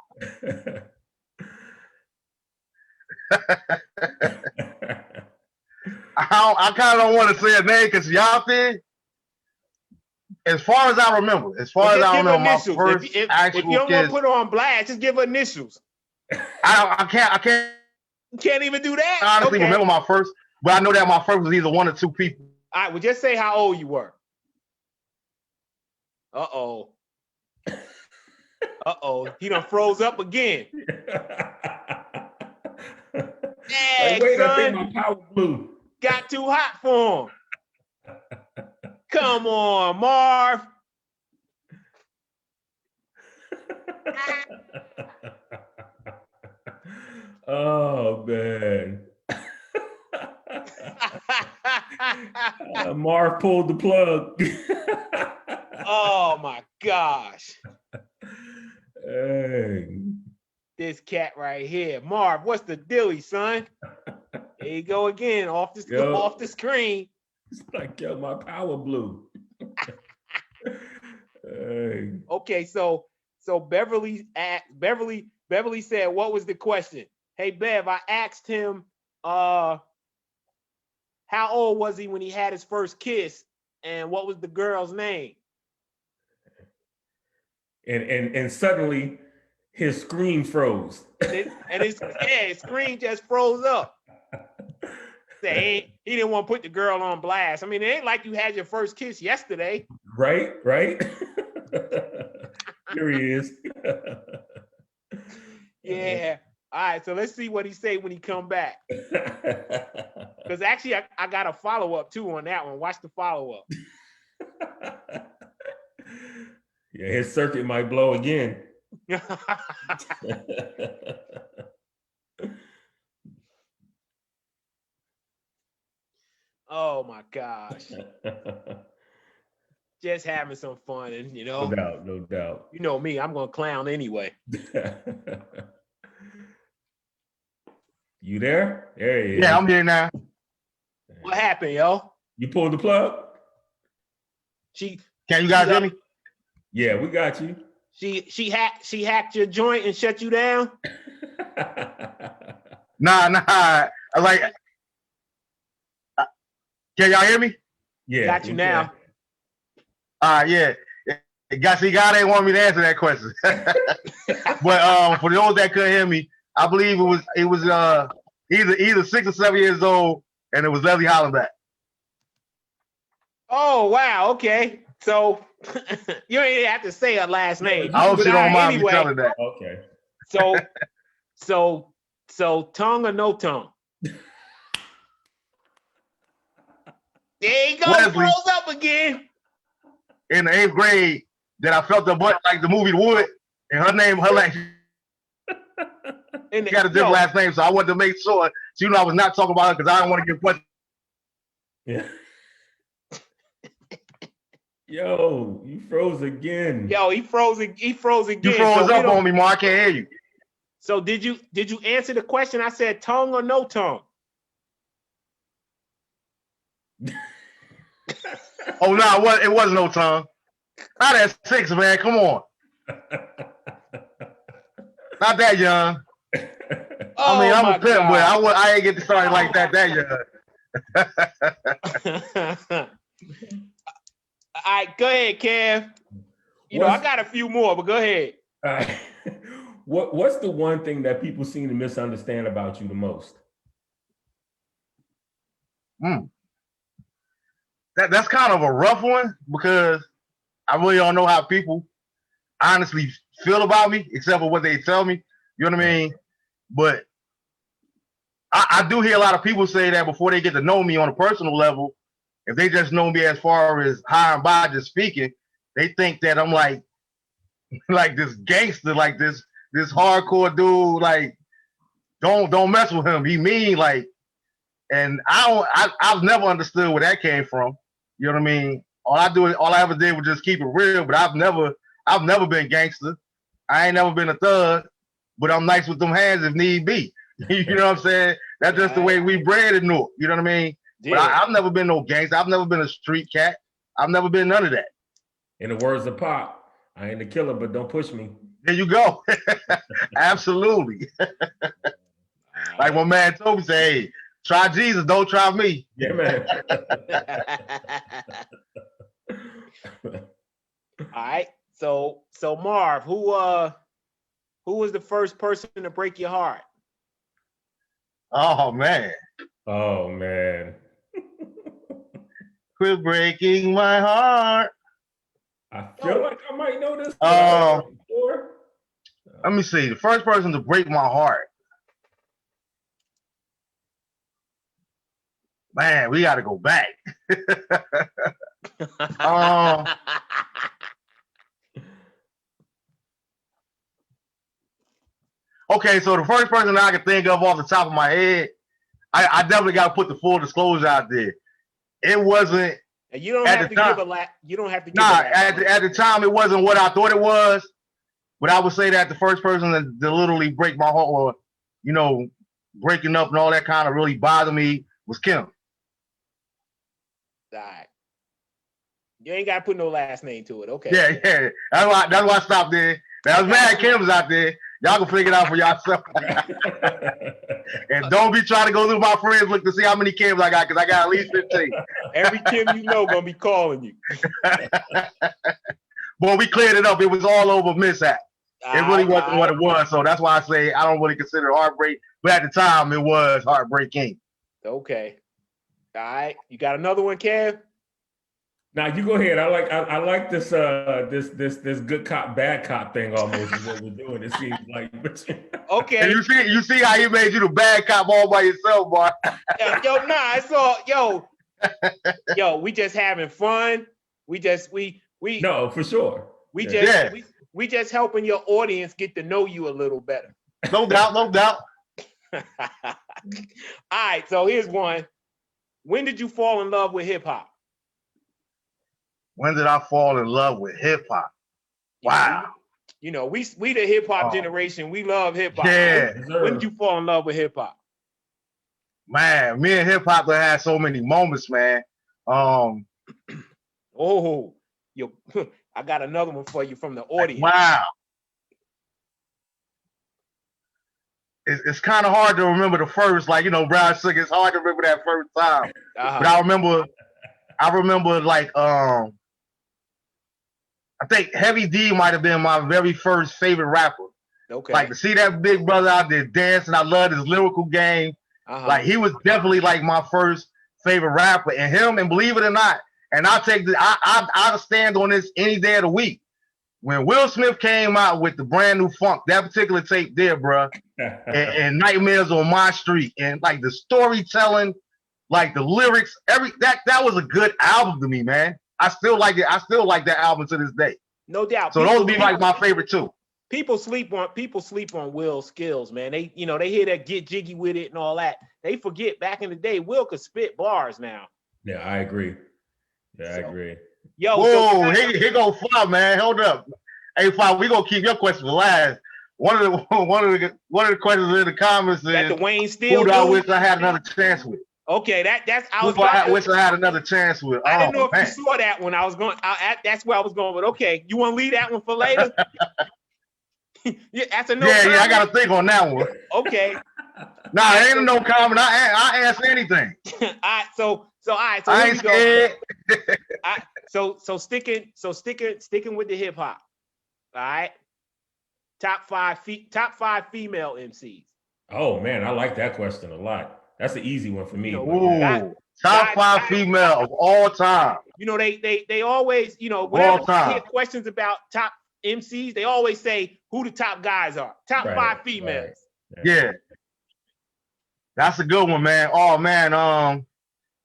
I kind of don't want to say a name, because y'all think, as far as I remember, my first actual if you don't kiss, want to put her on blast, just give her initials. I can't. You can't even do that. I honestly remember my first, but I know that my first was either 1 or 2 people. All right, well, just say how old you were. Uh-oh. He done froze up again. Dang, wait, son. I think my power blew. Got too hot for him. Come on, Marv. Oh, man. Marv pulled the plug. Oh, my gosh. Hey. This cat right here. Marv, what's the dilly, son? There you go again, off the screen. It's like, my power blew. Hey. Okay, so Beverly said, what was the question? Hey, Bev, I asked him, how old was he when he had his first kiss, and what was the girl's name? And suddenly his screen froze. His screen just froze up. He didn't want to put the girl on blast. I mean, it ain't like you had your first kiss yesterday. Right. Here he is. Yeah. All right, so let's see what he say when he come back. Because actually, I got a follow-up too on that one. Watch the follow-up. Yeah, his circuit might blow again. Oh my gosh. Just having some fun, and No doubt. You know me, I'm gonna clown anyway. You there? There he is. Yeah, I'm here now. What happened, yo? You pulled the plug? Can you guys hear me? Yeah, we got you. She hacked your joint and shut you down? Nah. Can y'all hear me? Yeah. Got you now. Yeah. God ain't want me to answer that question. But for those that couldn't hear me, I believe it was either 6 or 7 years old, and it was Leslie Hollenbeck. Oh wow, okay. So you ain't have to say her last name. I hope she don't mind me telling that. Okay. So tongue or no tongue? There you go, Leslie, froze up again. In the 8th grade, that I felt the butt like the movie Wood, and her last she got a different last name, so I wanted to make sure she knew I was not talking about her because I don't want to get questioned. Yeah. Yo, you froze again. Yo, he froze again. You froze up on me, Mark. I can't hear you. So did you answer the question? I said tongue or no tongue? Oh no, it wasn't no tongue. Not at 6, man. Come on. Not that young. Oh, I mean, I'm a pimp, but I ain't get to start like that young. All right, go ahead, Kev. I got a few more, but go ahead. All right. What's the one thing that people seem to misunderstand about you the most? That's kind of a rough one because I really don't know how people honestly feel about me, except for what they tell me. You know what I mean? But I do hear a lot of people say that before they get to know me on a personal level, if they just know me as far as high and by just speaking, they think that I'm like this gangster, like this hardcore dude, like don't mess with him. He mean, like, and I've never understood where that came from. You know what I mean? All I ever did was just keep it real, but I've never been gangster. I ain't never been a thug, but I'm nice with them hands if need be. You know what I'm saying? That's just the way we bred in Newark. You know what I mean? Yeah. But I've never been no gangster. I've never been a street cat. I've never been none of that. In the words of Pop, I ain't a killer, but don't push me. There you go. Absolutely. Like my man Toby said, hey, try Jesus, don't try me. Yeah, man. All right. So Marv, who was the first person to break your heart? Oh man. Quit breaking my heart. I feel like I might know this. Let me see. The first person to break my heart. Man, we got to go back. Okay, so the first person that I can think of off the top of my head, I definitely got to put the full disclosure out there. It wasn't. And you don't have to give a lot. You don't have to. At the time, it wasn't what I thought it was. But I would say that the first person to literally break my heart, or breaking up and all that kind of really bothered me was Kim. All right. You ain't got to put no last name to it. Okay. Yeah. That's why I stopped there. I was mad Kim's out there. Y'all can figure it out for yourself. And don't be trying to go through my friends look to see how many Kims I got, because I got at least 15. Every Kim you know gonna be calling you. Boy, we cleared it up. It was all over mishap. It really wasn't what it was. So that's why I say I don't really consider it heartbreak. But at the time, it was heartbreaking. Okay. All right. You got another one, Kev? Now you go ahead. I like this this good cop bad cop thing almost is what we're doing. It seems like. Okay. And you see how he made you the bad cop all by yourself, boy. I saw we just having fun. We No, for sure. We just helping your audience get to know you a little better. No doubt. All right, so here's one. When did you fall in love with hip hop? When did I fall in love with hip hop? Wow. You know, we the hip hop generation. We love hip hop. Yeah. When did you fall in love with hip hop? Man, me and hip hop have had so many moments, man. I got another one for you from the audience. Wow. It's kind of hard to remember the first, like, you know, Brown Sugar. It's hard to remember that first time. But I remember like I think Heavy D might have been my very first favorite rapper. Okay. Like to see that big brother out there dancing, I loved his lyrical game. Like he was definitely like my first favorite rapper, and him, and believe it or not, and I'll stand on this any day of the week. When Will Smith came out with the brand new funk, that particular tape there, bro, and Nightmares on My Street, and like the storytelling, like the lyrics, that was a good album to me, man. I still like it. I still like that album to this day. No doubt. So those be like my favorite too. People sleep on Will's skills, man. They hear that get jiggy with it and all that. They forget back in the day, Will could spit bars now. Yeah, I agree. I agree. Yo, whoa, here go Fly, man. Hold up. Hey, Fly, we gonna keep your question for last. One of the questions in the comments is that the Wayne Steele. Who do I wish I had another chance with? Okay, I wish I had another chance with. I didn't know if you saw that when I was going. That's where I was going. But okay, you want to leave that one for later? Yeah, that's a no. Yeah, I got to think on that one. Okay. Nah, it ain't a no comment. I answer anything. All right, so I ain't scared. So sticking with the hip hop. All right. Top five female MCs. Oh man, I like that question a lot. That's an easy one for me. Top five female of all time. You know, they always, you know, whenever you hear questions about top MCs, they always say who the top guys are. Top five females. Right. Yeah. That's a good one, man. Oh man,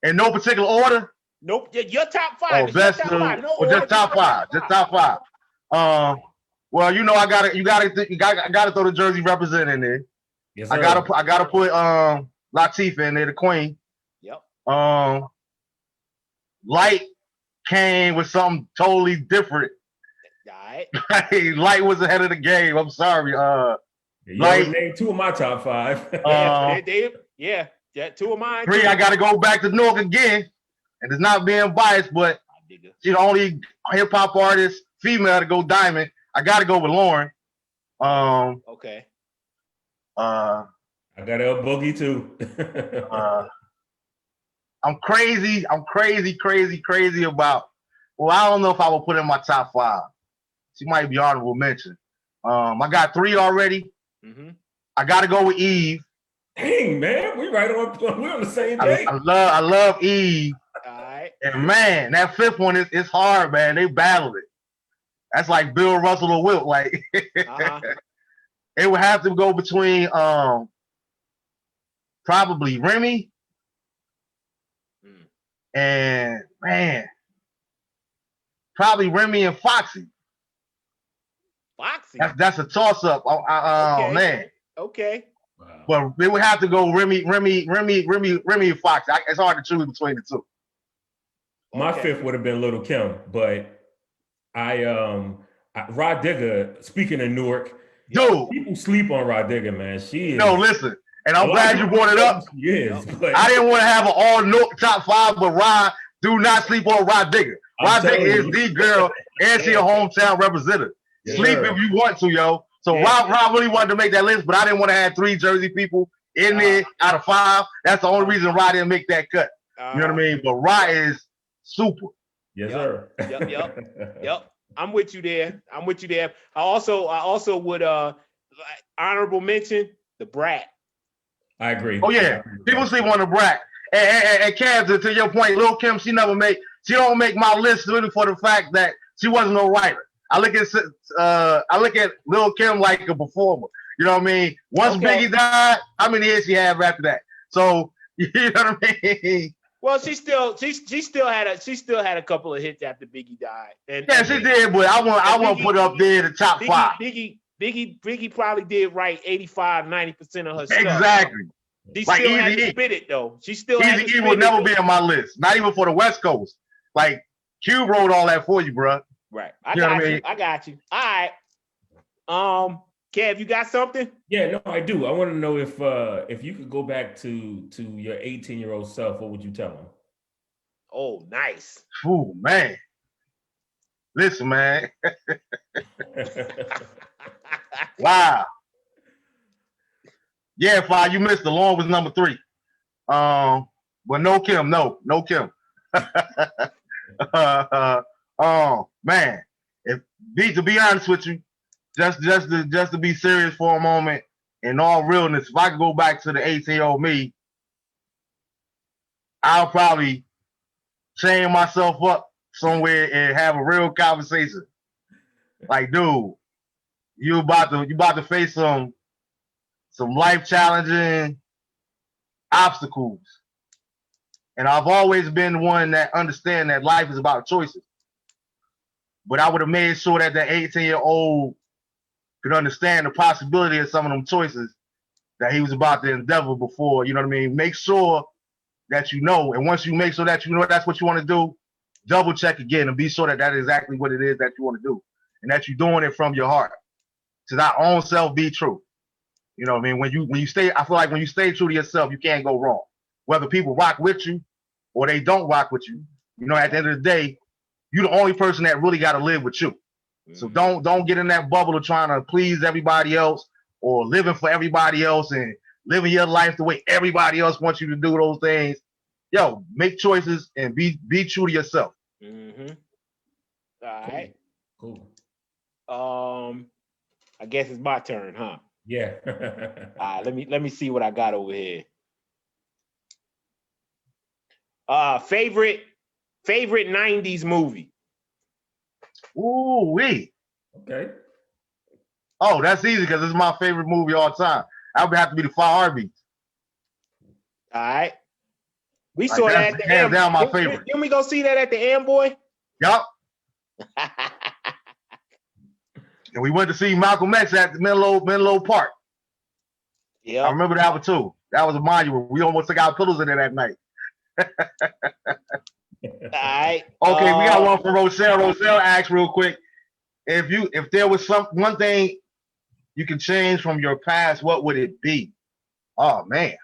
in no particular order. Nope. Your top five. Oh, best top five. No just top five. Just top five. Well, you know, I gotta throw the Jersey represent in there. Yes, I gotta put Latifah in there, the queen. Yep. Light came with something totally different. All right. Light was ahead of the game. I'm sorry. You already named two of my top five. Yeah, two of mine. Three, I gotta go back to Nork again, and it's not being biased, but she's the only hip hop artist female to go diamond. I gotta go with Lauren. Okay. I got El Boogie too. I'm crazy about. Well, I don't know if I will put in my top five. She might be honorable mention. I got three already. Mm-hmm. I gotta go with Eve. Dang, man, we're on the same page. I love Eve. All right. And man, that fifth one is hard, man. They battled it. That's like Bill Russell or Wilt. Like it would have to go between probably Remy and man, probably Remy and Foxy. Foxy. That's a toss up. Okay. Man. Okay. But it would have to go Remy and Foxy. It's hard to choose between the two. My fifth would have been Little Kim, but Rod Digger, speaking of Newark, dude, people sleep on Rod Digger, man. She is. No, listen, and I'm glad you brought it up. Yes, I didn't want to have an all Newark top five, but Rod, do not sleep on Rod Digger. Rod Digger is the girl, and she a hometown representative. Yes, sleep if you want to, yo. So Rob really wanted to make that list, but I didn't want to have 3 Jersey people in there out of 5. That's the only reason Rod didn't make that cut. You know what I mean? But Rod is super. Yes, sir. Yep. I'm with you there. I also would honorable mention the Brat. I agree. Oh yeah, people sleep on the Brat, And Kev, to your point, Lil Kim, she don't make my list really for the fact that she wasn't no writer. I look at Lil Kim like a performer. You know what I mean? Once Biggie died, how many hits she had after that? So you know what I mean? Well, she still had a couple of hits after Biggie died. She did, but I want to put up there the top five. Biggie probably did right 85-90% of her stuff. Exactly. She still had to spit it though. She still had to spit it. Easy would never be on my list, not even for the West Coast. Like Cube wrote all that for you, bro. Right. I got you. All right. Kev, you got something? Yeah, no, I do. I want to know if you could go back to your 18-year-old self, what would you tell him? Oh, nice. Ooh, man. Listen, man. Wow. Yeah, Fi, you missed the Long was number 3. But no Kim, no Kim. Man, to be honest with you, just to be serious for a moment, in all realness, if I could go back to the 18-year-old me, I'll probably chain myself up somewhere and have a real conversation. Like, dude, you about to face some life challenging obstacles. And I've always been one that understand that life is about choices. But I would have made sure that 18-year-old could understand the possibility of some of them choices that he was about to endeavor before, you know what I mean? Make sure that you know, and once you make sure that you know that's what you want to do, double check again and be sure that is exactly what it is that you want to do and that you're doing it from your heart. To thy own self be true. You know what I mean? When you stay, I feel like when you stay true to yourself, you can't go wrong. Whether people rock with you or they don't rock with you, you know, at the end of the day, you're the only person that really got to live with you. So don't get in that bubble of trying to please everybody else or living for everybody else and living your life the way everybody else wants you to do those things. Yo, make choices and be true to yourself. Mm-hmm. All right. Cool. I guess it's my turn, huh? Yeah. All right, let me see what I got over here. Favorite 90s movie. Ooh wee. Okay. Oh, that's easy because it's my favorite movie all time. I would have to be the 5 Heartbeats. All right. We Like, saw that at the hands down my favorite. Didn't we go see that at the Amboy? Yup. And we went to see Malcolm X at the Menlo Park. Yeah. I remember that one too. That was a monument. We almost took our pillows in there that night. All right. Okay, we got one from Rochelle. Rochelle asked real quick, if there was one thing you can change from your past, what would it be? Oh man.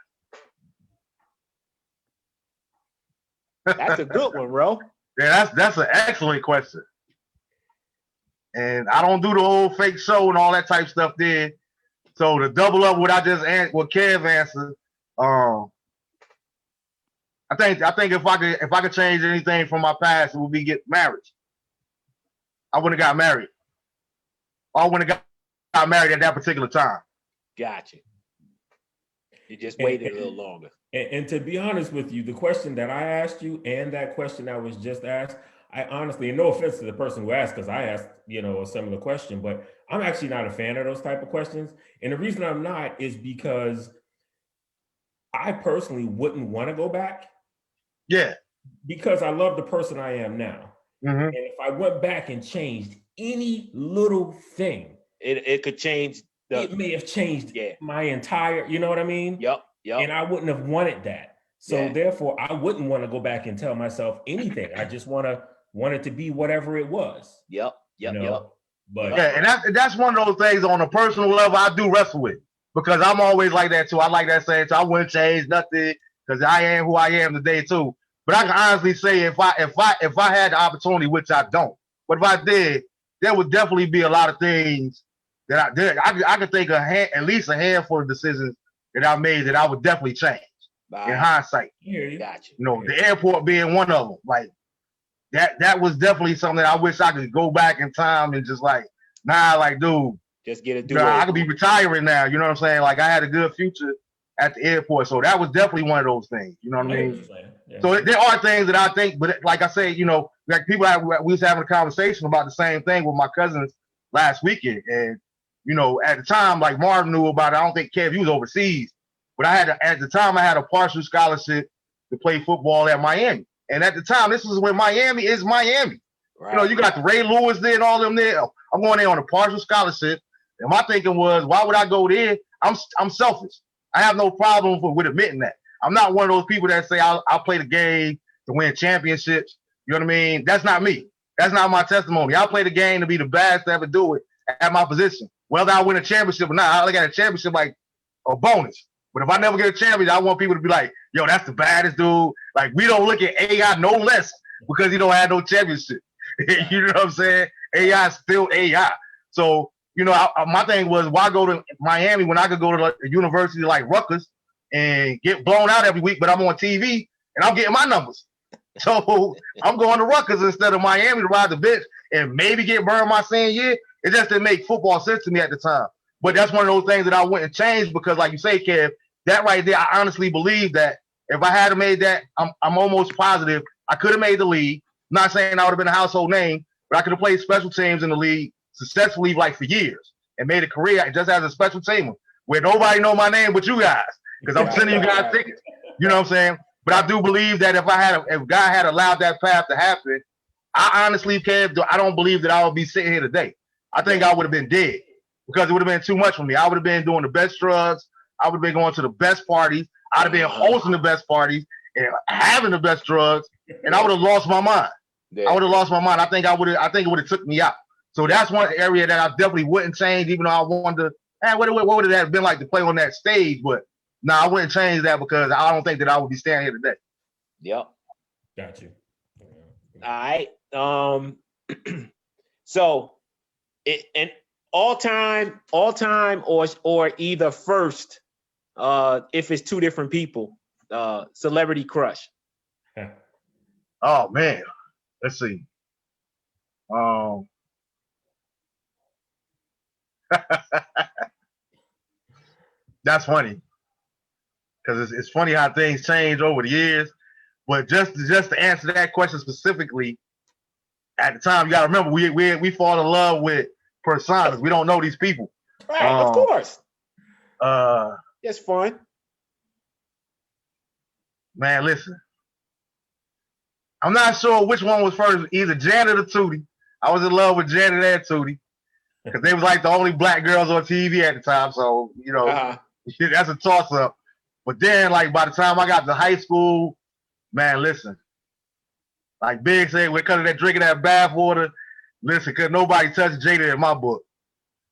That's a good one, bro. Yeah, that's an excellent question. And I don't do the whole fake show and all that type of stuff there. So to double up what I just answered, what Kev answered, I think if I could change anything from my past, it would be get married. I wouldn't have got married. I wouldn't have got married at that particular time. Gotcha. You just waited a little longer. And to be honest with you, the question that I asked you and that question I was just asked, I honestly, and no offense to the person who asked, because I asked, a similar question, but I'm actually not a fan of those type of questions. And the reason I'm not is because I personally wouldn't want to go back. Yeah. Because I love the person I am now. Mm-hmm. And if I went back and changed any little thing, it could change. It may have changed my entire, you know what I mean? Yep. And I wouldn't have wanted that. So therefore, I wouldn't want to go back and tell myself anything. I just want it to be whatever it was. Yep. But and that's one of those things on a personal level I do wrestle with, because I'm always like that too. I like that saying, so I wouldn't change nothing because I am who I am today too. But I can honestly say if I had the opportunity, which I don't, but if I did, there would definitely be a lot of things that I did. I could think at least a handful of decisions that I made that I would definitely change in hindsight. Gotcha. The airport being one of them. Like that was definitely something that I wish I could go back in time and just dude, just get it. I could be retiring now. You know what I'm saying? Like I had a good future at the airport. So that was definitely one of those things. You know what I mean? Yeah. So there are things that I think, but like I say, you know, like we was having a conversation about the same thing with my cousins last weekend. And, you know, at the time, like Marvin knew about it. I don't think Kev, he was overseas. But at the time, I had a partial scholarship to play football at Miami. And at the time, this was when Miami is Miami. Right. You know, you got the Ray Lewis there and all them there. I'm going there on a partial scholarship. And my thinking was, why would I go there? I'm selfish. I have no problem with admitting that. I'm not one of those people that say I'll play the game to win championships. You know what I mean? That's not me. That's not my testimony. I'll play the game to be the best to ever do it at my position. Whether I win a championship or not, I look at a championship like a bonus. But if I never get a championship, I want people to be like, yo, that's the baddest dude. Like, we don't look at AI no less because he don't have no championship. You know what I'm saying? AI is still AI. So, you know, my thing was, why go to Miami when I could go to a university like Rutgers and get blown out every week, but I'm on TV and I'm getting my numbers. So I'm going to Rutgers instead of Miami to ride the bench and maybe get burned my senior year. It just didn't make football sense to me at the time. But that's one of those things that I wouldn't change because, like you say, Kev, that right there, I honestly believe that if I had made that, I'm almost positive I could have made the league. I'm not saying I would have been a household name, but I could have played special teams in the league successfully like for years and made a career just as a special teamer where nobody know my name but you guys because I'm sending you guys tickets. You know what I'm saying? But I do believe that if God had allowed that path to happen, I honestly, Kev, I don't believe that I would be sitting here today. I think I would have been dead because it would have been too much for me. I would have been doing the best drugs. I would have been going to the best parties. I'd have been hosting the best parties and having the best drugs, and I would have lost my mind. I would have lost my mind. I think it would have took me out. So that's one area that I definitely wouldn't change, even though I wanted to, what would it have been like to play on that stage? But no, I wouldn't change that because I don't think that I would be standing here today. Yep. Got you. All right. So and all time or either first, if it's two different people, celebrity crush. Oh man. Let's see. That's funny because it's funny how things change over the years. But just to answer that question specifically, at the time, you got to remember we fall in love with personas. We don't know these people. Right, of course. It's fun. Man, listen. I'm not sure which one was first, either Janet or Tootie. I was in love with Janet and Tootie because they was like the only black girls on TV at the time. So, you know, that's a toss-up. But then, like, by the time I got to high school, man, listen. Like Big said, we're cutting that drinking that bath water. Listen, because nobody touched Jada in my book.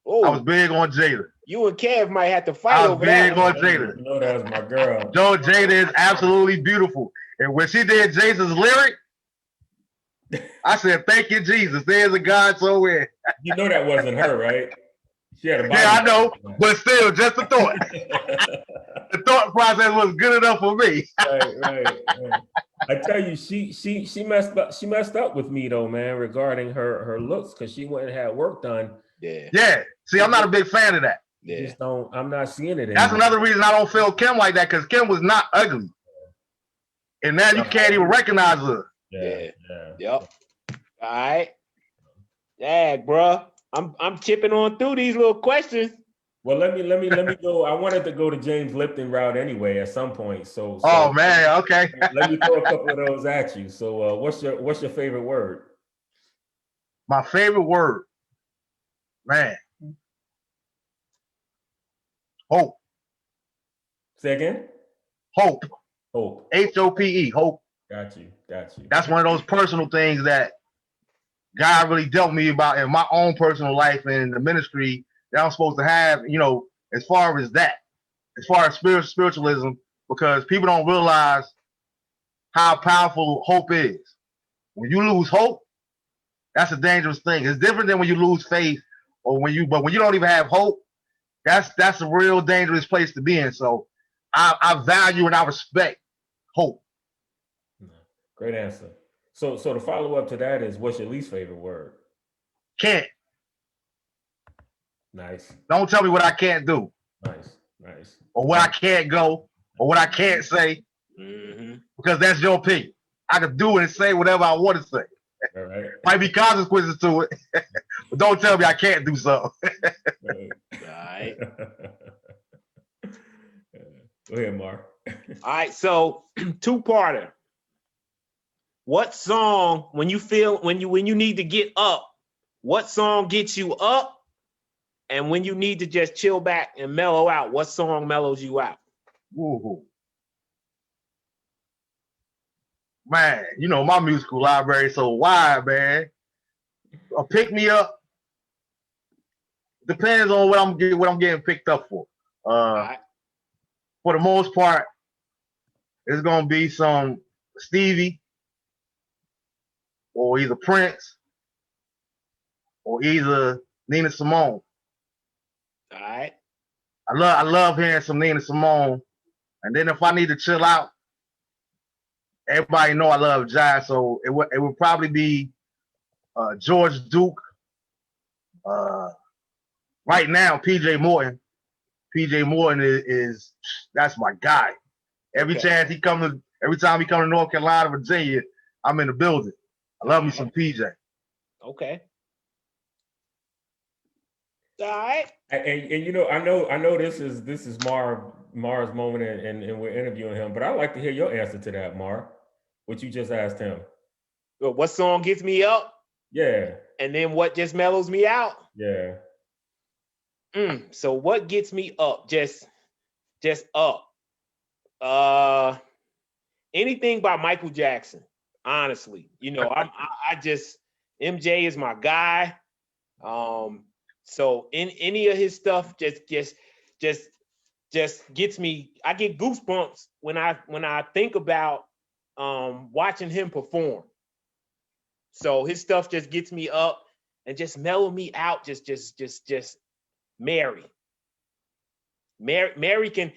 Ooh. I was big on Jada. You and Kev might have to fight over that. I was big on Jada. You know that was my girl. Jada is absolutely beautiful. And when she did Jason's lyric, I said, thank you, Jesus. There's a God somewhere. You know that wasn't her, right? She had a body. Yeah, I know. But still, just a thought. The thought process was good enough for me. Right. I tell you, she messed up with me though, man, regarding her looks because she went and had work done. Yeah. See, I'm not a big fan of that. Yeah. I'm not seeing it anymore. That's another reason I don't feel Kim like that, because Kim was not ugly. And now you can't even recognize her. Yeah. Yep. All right. Yeah, bro. I'm chipping on through these little questions. Well, let me go. I wanted to go to James Lipton route anyway at some point. So oh man, okay. Let me throw a couple of those at you. So what's your favorite word? My favorite word, man. Hope. Say again? Hope. Hope. Hope. Hope. Got you. That's one of those personal things that God really dealt me about in my own personal life and in the ministry that I'm supposed to have, you know, as far as spiritualism, because people don't realize how powerful hope is. When you lose hope, that's a dangerous thing. It's different than when you lose faith but when you don't even have hope, that's a real dangerous place to be in. So I value and I respect hope. Great answer. So the follow up to that is, what's your least favorite word? Can't. Nice. Don't tell me what I can't do. Nice. Nice. or where I can't go, or what I can't say, because that's your opinion. I can do it and say whatever I want to say. All right. Might be consequences to it, but don't tell me I can't do something. All right. Go ahead, Mark. All right, so two-parter. What song, when you need to get up, what song gets you up? And when you need to just chill back and mellow out, what song mellows you out? Ooh. Man, you know my musical library is so wide, man. A pick me up depends on what I'm getting picked up for. Right. For the most part, it's gonna be some Stevie, or either Prince, or either Nina Simone. All right. I love hearing some Nina Simone. And then if I need to chill out, everybody know I love jazz, so it would probably be George Duke. Right now, PJ Morton. PJ Morton is that's my guy. Every time he come to North Carolina, Virginia, I'm in the building. I love me some PJ. Okay. All right. And you know, I know this is Mar's moment, and we're interviewing him, but I'd like to hear your answer to that, Mar. What you just asked him. What song gets me up? Yeah. And then what just mellows me out? Yeah. So what gets me up? Just up. Anything by Michael Jackson, honestly. You know, I just MJ is my guy. So in any of his stuff just gets me. I get goosebumps when I think about watching him perform. So his stuff just gets me up and just mellow me out. Just Mary can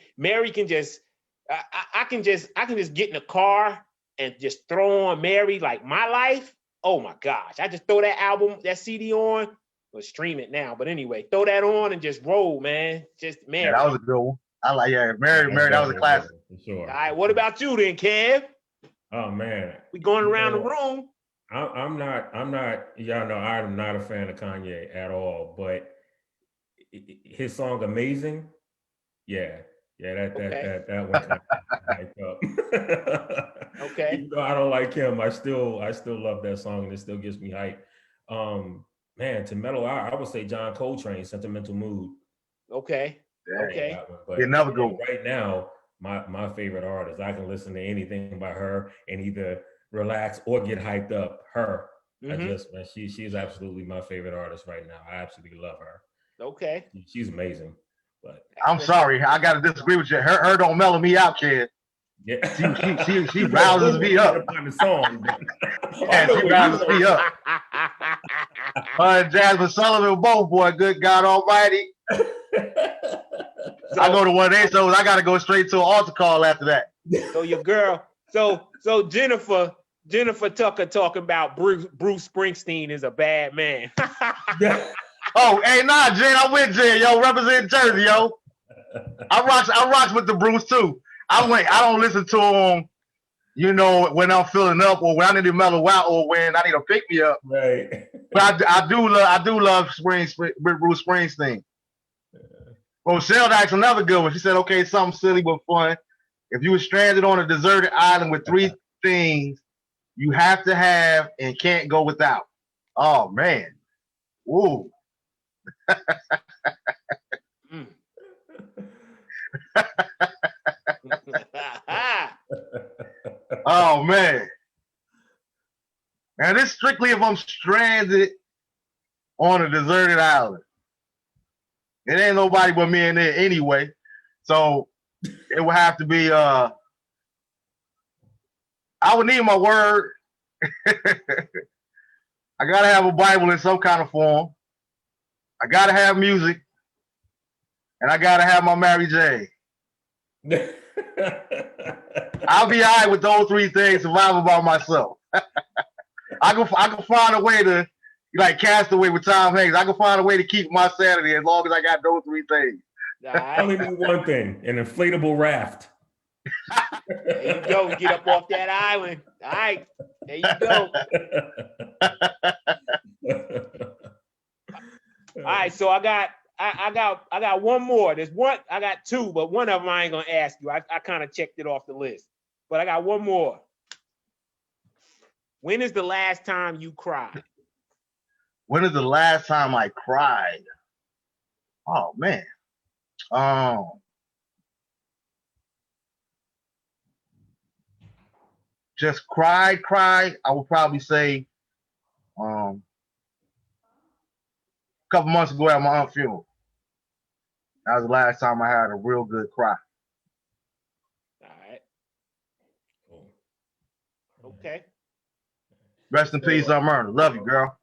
just I can just get in the car and just throw on Mary, like My Life. Oh my gosh. I just throw that album, that CD on. Well, stream it now, but anyway, throw that on and just roll, man. Just Mary. Yeah, that was a good one. I like Mary, that was a classic. For sure. All right, what about you then, Kev? Oh man. We going around the room. I'm not, y'all know I'm not a fan of Kanye at all, but his song Amazing, that one kind of hyped up. Okay. Even though I don't like him, I still love that song, and it still gives me hype. Man, to mellow out, I would say John Coltrane, Sentimental Mood. Okay. Yeah. Okay. You never go. Right now, my favorite artist, I can listen to anything by her and either relax or get hyped up. Her. Mm-hmm. She's absolutely my favorite artist right now. I absolutely love her. Okay. She's amazing. But I'm sorry, I gotta disagree with you. Her don't mellow me out, kid. Yeah. She rouses me up. The song, yeah, she rouses me up. Jasmine Sullivan, both, boy, good God Almighty. I go to one of their shows, I gotta go straight to an altar call after that. So your girl, so Jennifer Tucker talking about Bruce Springsteen is a bad man. Oh, hey, nah, Jen, I'm with Jen, yo, represent Jersey, yo. I rocks with the Bruce too. I don't listen to him, you know, when I'm feeling up or when I need to mellow out or when I need to pick me up. Right. But I do love Bruce Springsteen. Rochelle asked another good one. She said, okay, something silly but fun. If you were stranded on a deserted island with 3 things you have to have and can't go without. Oh man. Ooh. Oh man. Now this strictly if I'm stranded on a deserted island. It ain't nobody but me in there anyway. So it would have to be I would need my word. I gotta have a Bible in some kind of form. I gotta have music. And I gotta have my Mary Jane. I'll be all right with those 3 things, surviving by myself. I can find a way to, like Castaway with Tom Hanks, I can find a way to keep my sanity as long as I got those 3 things. I only need one thing: an inflatable raft. There you go. Get up off that island. All right. There you go. All right. So I got one more. There's one. I got two, but one of them I ain't gonna ask you. I kind of checked it off the list, but I got one more. When is the last time you cried? When is the last time I cried? Oh man. Just cried. I would probably say a couple months ago at my aunt's funeral. That was the last time I had a real good cry. All right. Okay. Rest in peace, Aunt Myrna. Love you, girl.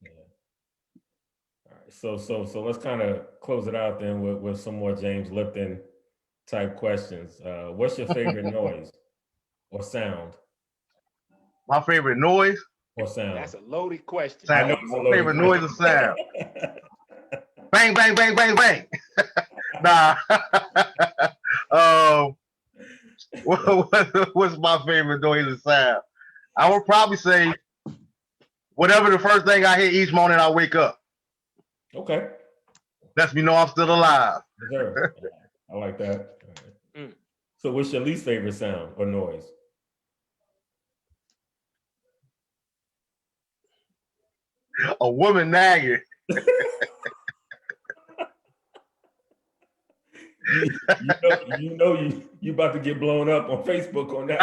Yeah. All right. So let's kind of close it out then with some more James Lipton type questions. What's your favorite noise or sound? My favorite noise? Or sound? That's a loaded question. Sound. My favorite noise or sound? Bang, bang, bang, bang, bang. Nah. What's my favorite noise or sound? I would probably say whatever the first thing I hear each morning I wake up. Okay. Lets me know I'm still alive. Sure. I like that. Right. So what's your least favorite sound or noise? A woman nagging. you about to get blown up on Facebook on that.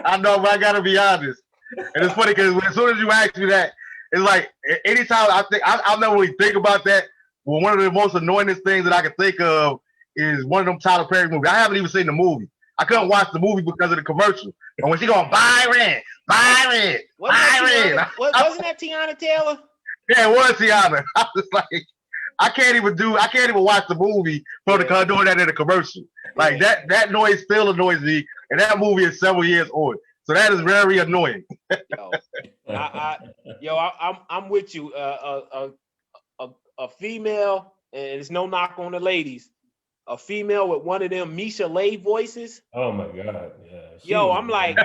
I know, but I gotta be honest. And it's funny because as soon as you ask me that, it's like anytime I'll never really think about that. Well, one of the most annoyingest things that I can think of is one of them Tyler Perry movies. I haven't even seen the movie. I couldn't watch the movie because of the commercial. And when she going, Byron. Wasn't that Tiana Taylor? Yeah, it was Tiana. I was like, I can't even watch the movie for the doing that in a commercial. Like that noise still annoys me. And that movie is several years old. So that is very annoying. I'm with you. A female, and it's no knock on the ladies, a female with one of them Misha Lay voices. Oh my God. Yeah. I'm like,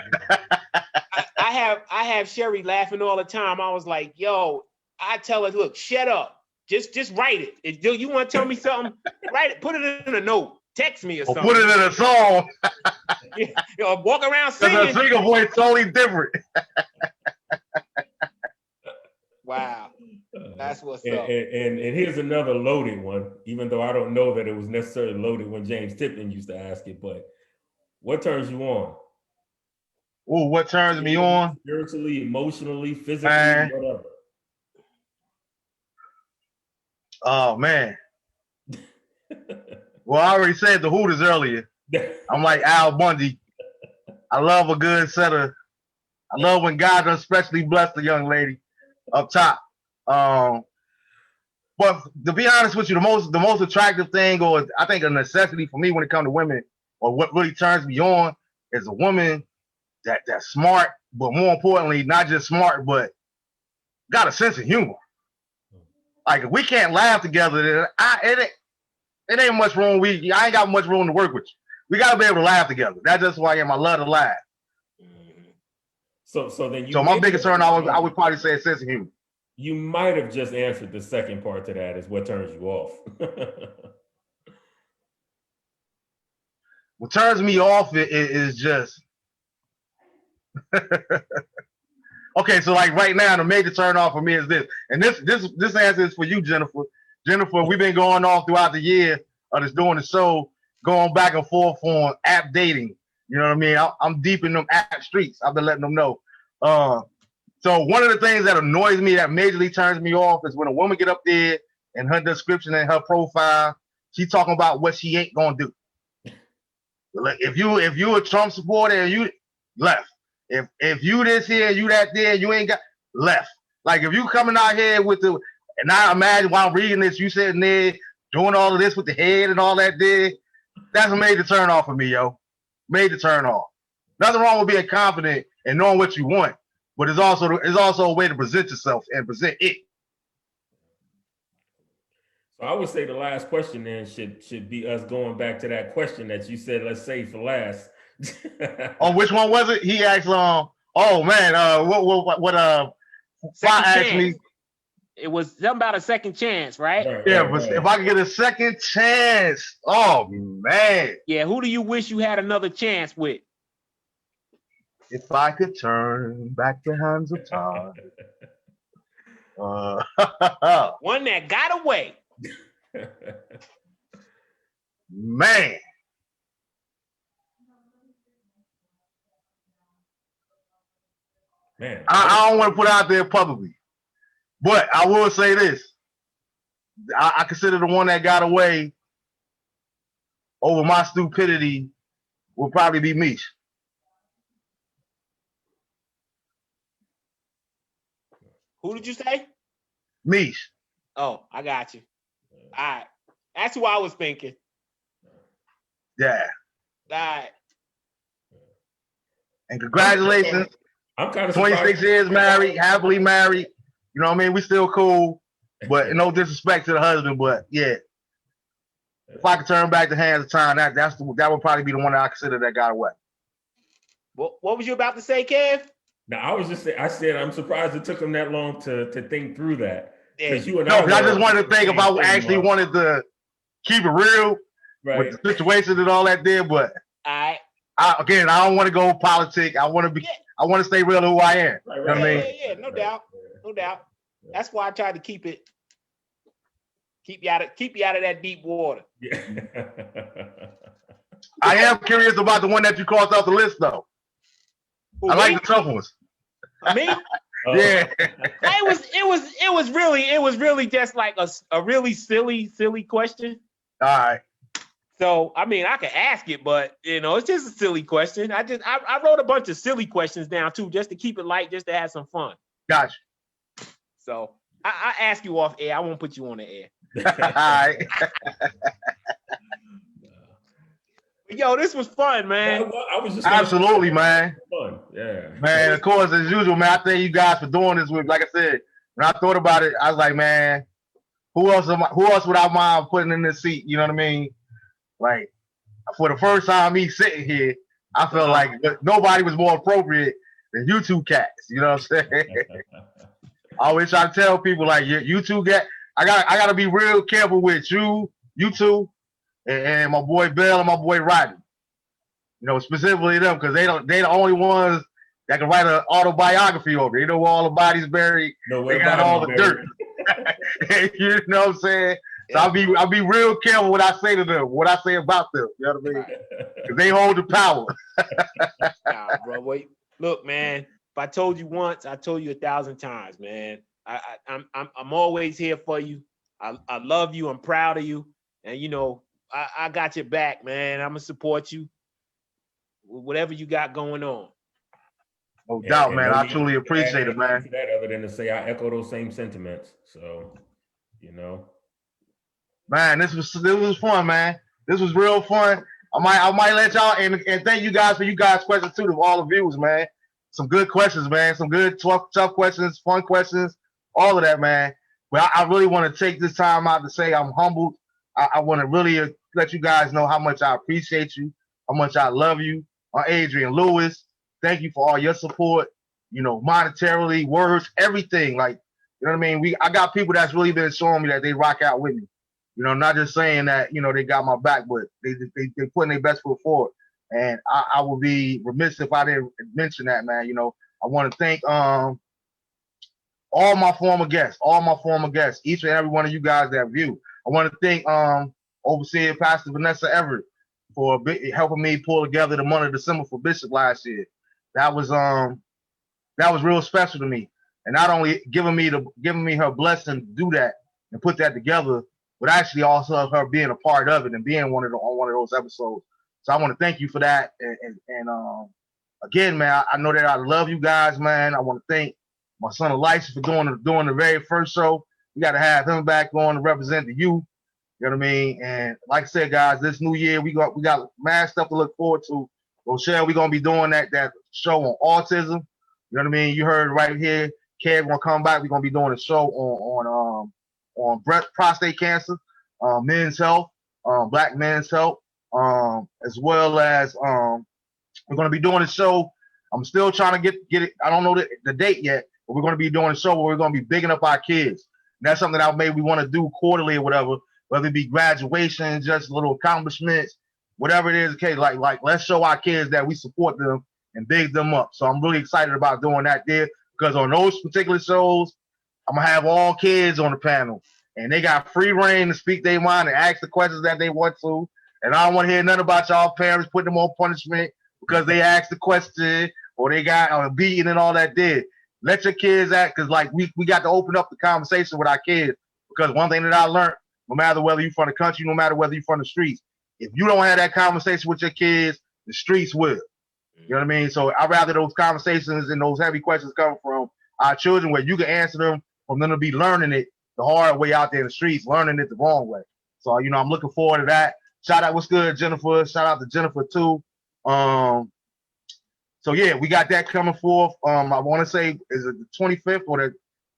I have Sherry laughing all the time. I was like, I tell her, look, shut up. Just write it. If you want to tell me something, write it, put it in a note. Text me or something. Put it in a song. Walk around singing. Because her singer voice is totally different. Wow. That's what's up. And here's another loaded one, even though I don't know that it was necessarily loaded when James Tipton used to ask it, but what turns you on? Oh, what turns me on? Spiritually, emotionally, physically, whatever. Oh, man. Well, I already said the Hooters earlier. I'm like Al Bundy. I love a good setter. I love when God does especially bless the young lady up top. But to be honest with you, the most attractive thing, or I think a necessity for me when it comes to women, or what really turns me on, is a woman that's smart, but more importantly, not just smart, but got a sense of humor. Like if we can't laugh together, it ain't much room. I ain't got much room to work with you. We gotta be able to laugh together. That's just who I am. I love to laugh. So then you. So my biggest turn, I would probably say a sense of humor. You might have just answered the second part to that, is what turns you off. What turns me off is just okay. So like right now, the major turn off for me is this, and this answer is for you, Jennifer. Jennifer, we've been going on throughout the year of this doing the show, going back and forth on app dating. You know what I mean? I'm deep in them app streets. I've been letting them know. So one of the things that annoys me, that majorly turns me off, is when a woman get up there and her description and her profile, she talking about what she ain't gonna do. Like if you a Trump supporter and you left. If you this here, you that there, you ain't got left. Like if you coming out here with the, and I imagine while I'm reading this, you sitting there doing all of this with the head and all that there, that's a major turn off for me, yo. Major turn off. Nothing wrong with being confident and knowing what you want, but it's also a way to present yourself and present it. So I would say the last question then should be us going back to that question that you said, let's save for last. Oh, which one was it? He asked, oh man, what Second asked chance. me. It was something about a second chance, right? Yeah, but if I could get a second chance, oh man. Yeah, who do you wish you had another chance with? If I could turn back the hands of time. One that got away. Man. Man. I don't want to put it out there publicly. But I will say this. I consider the one that got away over my stupidity will probably be Mish. Who did you say? Mish. Oh, I got you. All right. That's who I was thinking. Yeah. All right. And congratulations. I'm kind of 26 years married, happily married. You know what I mean? We still cool. But no disrespect to the husband, but yeah. If I could turn back the hands of time, that would probably be the one that I consider that got away. What was you about to say, Kev? No, I was just saying. I said I'm surprised it took him that long to think through that. Yeah. You and I just wanted to think if I actually wanted to keep it real with the situation and all that there. But I don't want to go politic. I want to be. Yeah. I want to stay real to who I am. Right. You know what I mean? Yeah, no doubt. That's why I tried to keep you out of that deep water. Yeah. I am curious about the one that you crossed off the list, though. I like the tough ones. Me? Yeah. It was really just like a really silly question. All right. So I mean, I could ask it, but it's just a silly question. I wrote a bunch of silly questions down too, just to keep it light, just to have some fun. Gotcha. So I ask you off air. I won't put you on the air. All right. Yo, this was fun, man. I was just absolutely, man. Fun, yeah. Man, of course, as usual, man. I thank you guys for doing this with. Like I said, when I thought about it, I was like, man, who else would I mind putting in this seat? You know what I mean? Like, for the first time me sitting here, I felt like nobody was more appropriate than you two cats. You know what I'm saying? I always try to tell people, like, you two got. I gotta be real careful with you two, and my boy Bill and my boy Rodney. Specifically them, because they the only ones that can write an autobiography over. They know where all the bodies buried. They got all the dirt. You know what I'm saying? So I'll be real careful what I say to them, what I say about them. You know what I mean? Because they hold the power. Nah, bro. Wait, look, man. If I told you once, I told you 1,000 times, man. I'm always here for you. I love you. I'm proud of you, and I got your back, man. I'm gonna support you with whatever you got going on. No doubt, man. I truly appreciate it, man. That other than to say I echo those same sentiments. So, man, this was fun, man. This was real fun. I might let y'all and thank you guys for you guys' questions too, to all the viewers, man. Some good questions, man. Some good tough questions, fun questions, all of that, man. But I really want to take this time out to say I'm humbled. I want to really let you guys know how much I appreciate you, how much I love you. Adrian Lewis, thank you for all your support, monetarily, words, everything. Like, you know what I mean? I got people that's really been showing me that they rock out with me. Not just saying that, they got my back, but they putting their best foot forward. And I would be remiss if I didn't mention that, man. I want to thank all my former guests, each and every one of you guys that view. I want to thank Overseer Pastor Vanessa Everett for helping me pull together the month of December for Bishop last year. That was real special to me. And not only giving me her blessing to do that and put that together, but actually also her being a part of it and being on one of those episodes. So I want to thank you for that. And again, man, I know that I love you guys, man. I want to thank my son Elisha for doing the very first show. We got to have him back on to represent the youth. You know what I mean? And like I said, guys, this new year we got mad stuff to look forward to. Rochelle, we're gonna be doing that show on autism. You know what I mean? You heard right here. Kev gonna come back. We're gonna be doing a show on prostate cancer. men's health, black men's health, as well as we're going to be doing a show. I'm still trying to get it. I don't know the date yet, but we're going to be doing a show where we're going to be bigging up our kids. And that's something that maybe we want to do quarterly or whatever, whether it be graduation, just little accomplishments, whatever it is. Okay, like let's show our kids that we support them and big them up. So I'm really excited about doing that there, because on those particular shows, I'm going to have all kids on the panel, and they got free reign to speak their mind and ask the questions that they want to. And I don't want to hear nothing about y'all parents putting them on punishment because they asked the question or they got beaten and all that did. Let your kids act, because like we got to open up the conversation with our kids, because one thing that I learned, no matter whether you're from the country, no matter whether you're from the streets, if you don't have that conversation with your kids, the streets will. You know what I mean? So I'd rather those conversations and those heavy questions come from our children, where you can answer them from them to be learning it the hard way out there in the streets, learning it the wrong way. So, I'm looking forward to that. Shout out, what's good, Jennifer? Shout out to Jennifer too. So yeah, we got that coming forth. I want to say, is it the 25th or the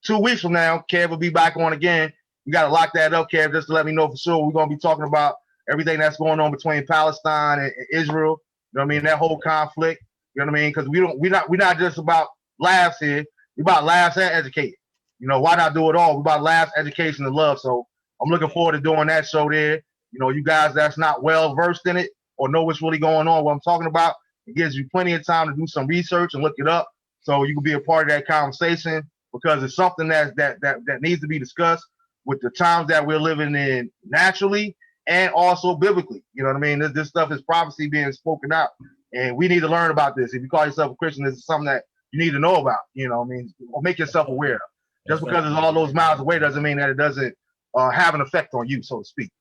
2 weeks from now? Kev will be back on again. We got to lock that up, Kev, just to let me know for sure. We're going to be talking about everything that's going on between Palestine and Israel. You know what I mean? That whole conflict. You know what I mean? Because we're not just about laughs here. We're about laughs and educating. Why not do it all? We're about laughs, education, and love. So I'm looking forward to doing that show there. You guys that's not well versed in it or know what's really going on, what I'm talking about, it gives you plenty of time to do some research and look it up, so you can be a part of that conversation, because it's something that needs to be discussed with the times that we're living in naturally and also biblically. You know what I mean? This stuff is prophecy being spoken out, and we need to learn about this. If you call yourself a Christian, this is something that you need to know about. Or make yourself aware of. Just because it's all those miles away doesn't mean that it doesn't have an effect on you, so to speak.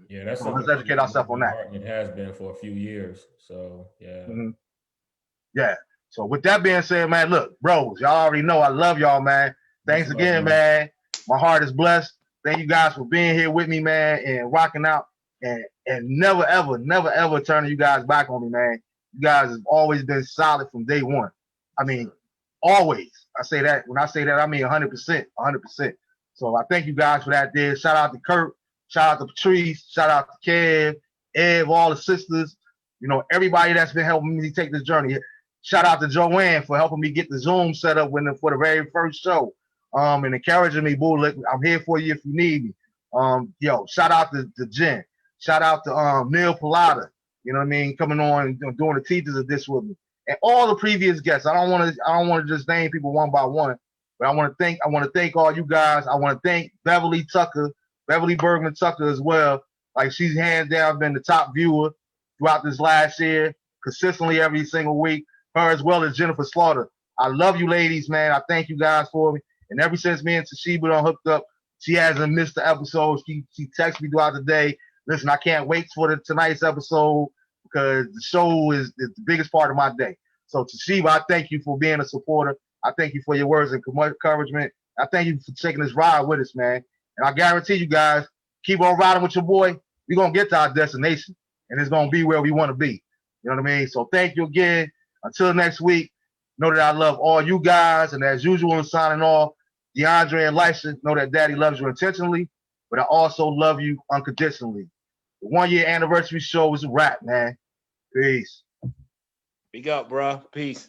Yeah, that's let's educate ourselves on that. It has been for a few years, so yeah. Mm-hmm. Yeah. So with that being said, man, look, bros, y'all already know I love y'all, man. Thanks again, man. My heart is blessed. Thank you guys for being here with me, man, and rocking out, and never ever turning you guys back on me, man. You guys have always been solid from day one. I mean, always. I say that. When I say that, I mean 100%. So I thank you guys for that. There. Shout out to Kurt. Shout out to Patrice. Shout out to Kev, Ev, all the sisters. Everybody that's been helping me take this journey. Shout out to Joanne for helping me get the Zoom set up for the very first show. And encouraging me, boo. I'm here for you if you need me. Shout out to Jen. Shout out to Neil Pilata. You know what I mean? Coming on and doing the teachers of this with me. And all the previous guests. I don't want to just name people one by one, but I want to thank all you guys. I want to thank Beverly Bergman Tucker as well. Like, she's hands down been the top viewer throughout this last year, consistently every single week. Her as well as Jennifer Slaughter. I love you ladies, man. I thank you guys for me. And ever since me and Toshiba done hooked up, she hasn't missed the episode. She texts me throughout the day. Listen, I can't wait for tonight's episode, because the show is the biggest part of my day. So Toshiba, I thank you for being a supporter. I thank you for your words and encouragement. I thank you for taking this ride with us, man. And I guarantee you guys, keep on riding with your boy. We're going to get to our destination, and it's going to be where we want to be. You know what I mean? So thank you again. Until next week, know that I love all you guys. And as usual, I'm signing off. DeAndre and Lysha, know that Daddy loves you intentionally, but I also love you unconditionally. The 1 year anniversary show is a wrap, man. Peace. Big up, bro. Peace.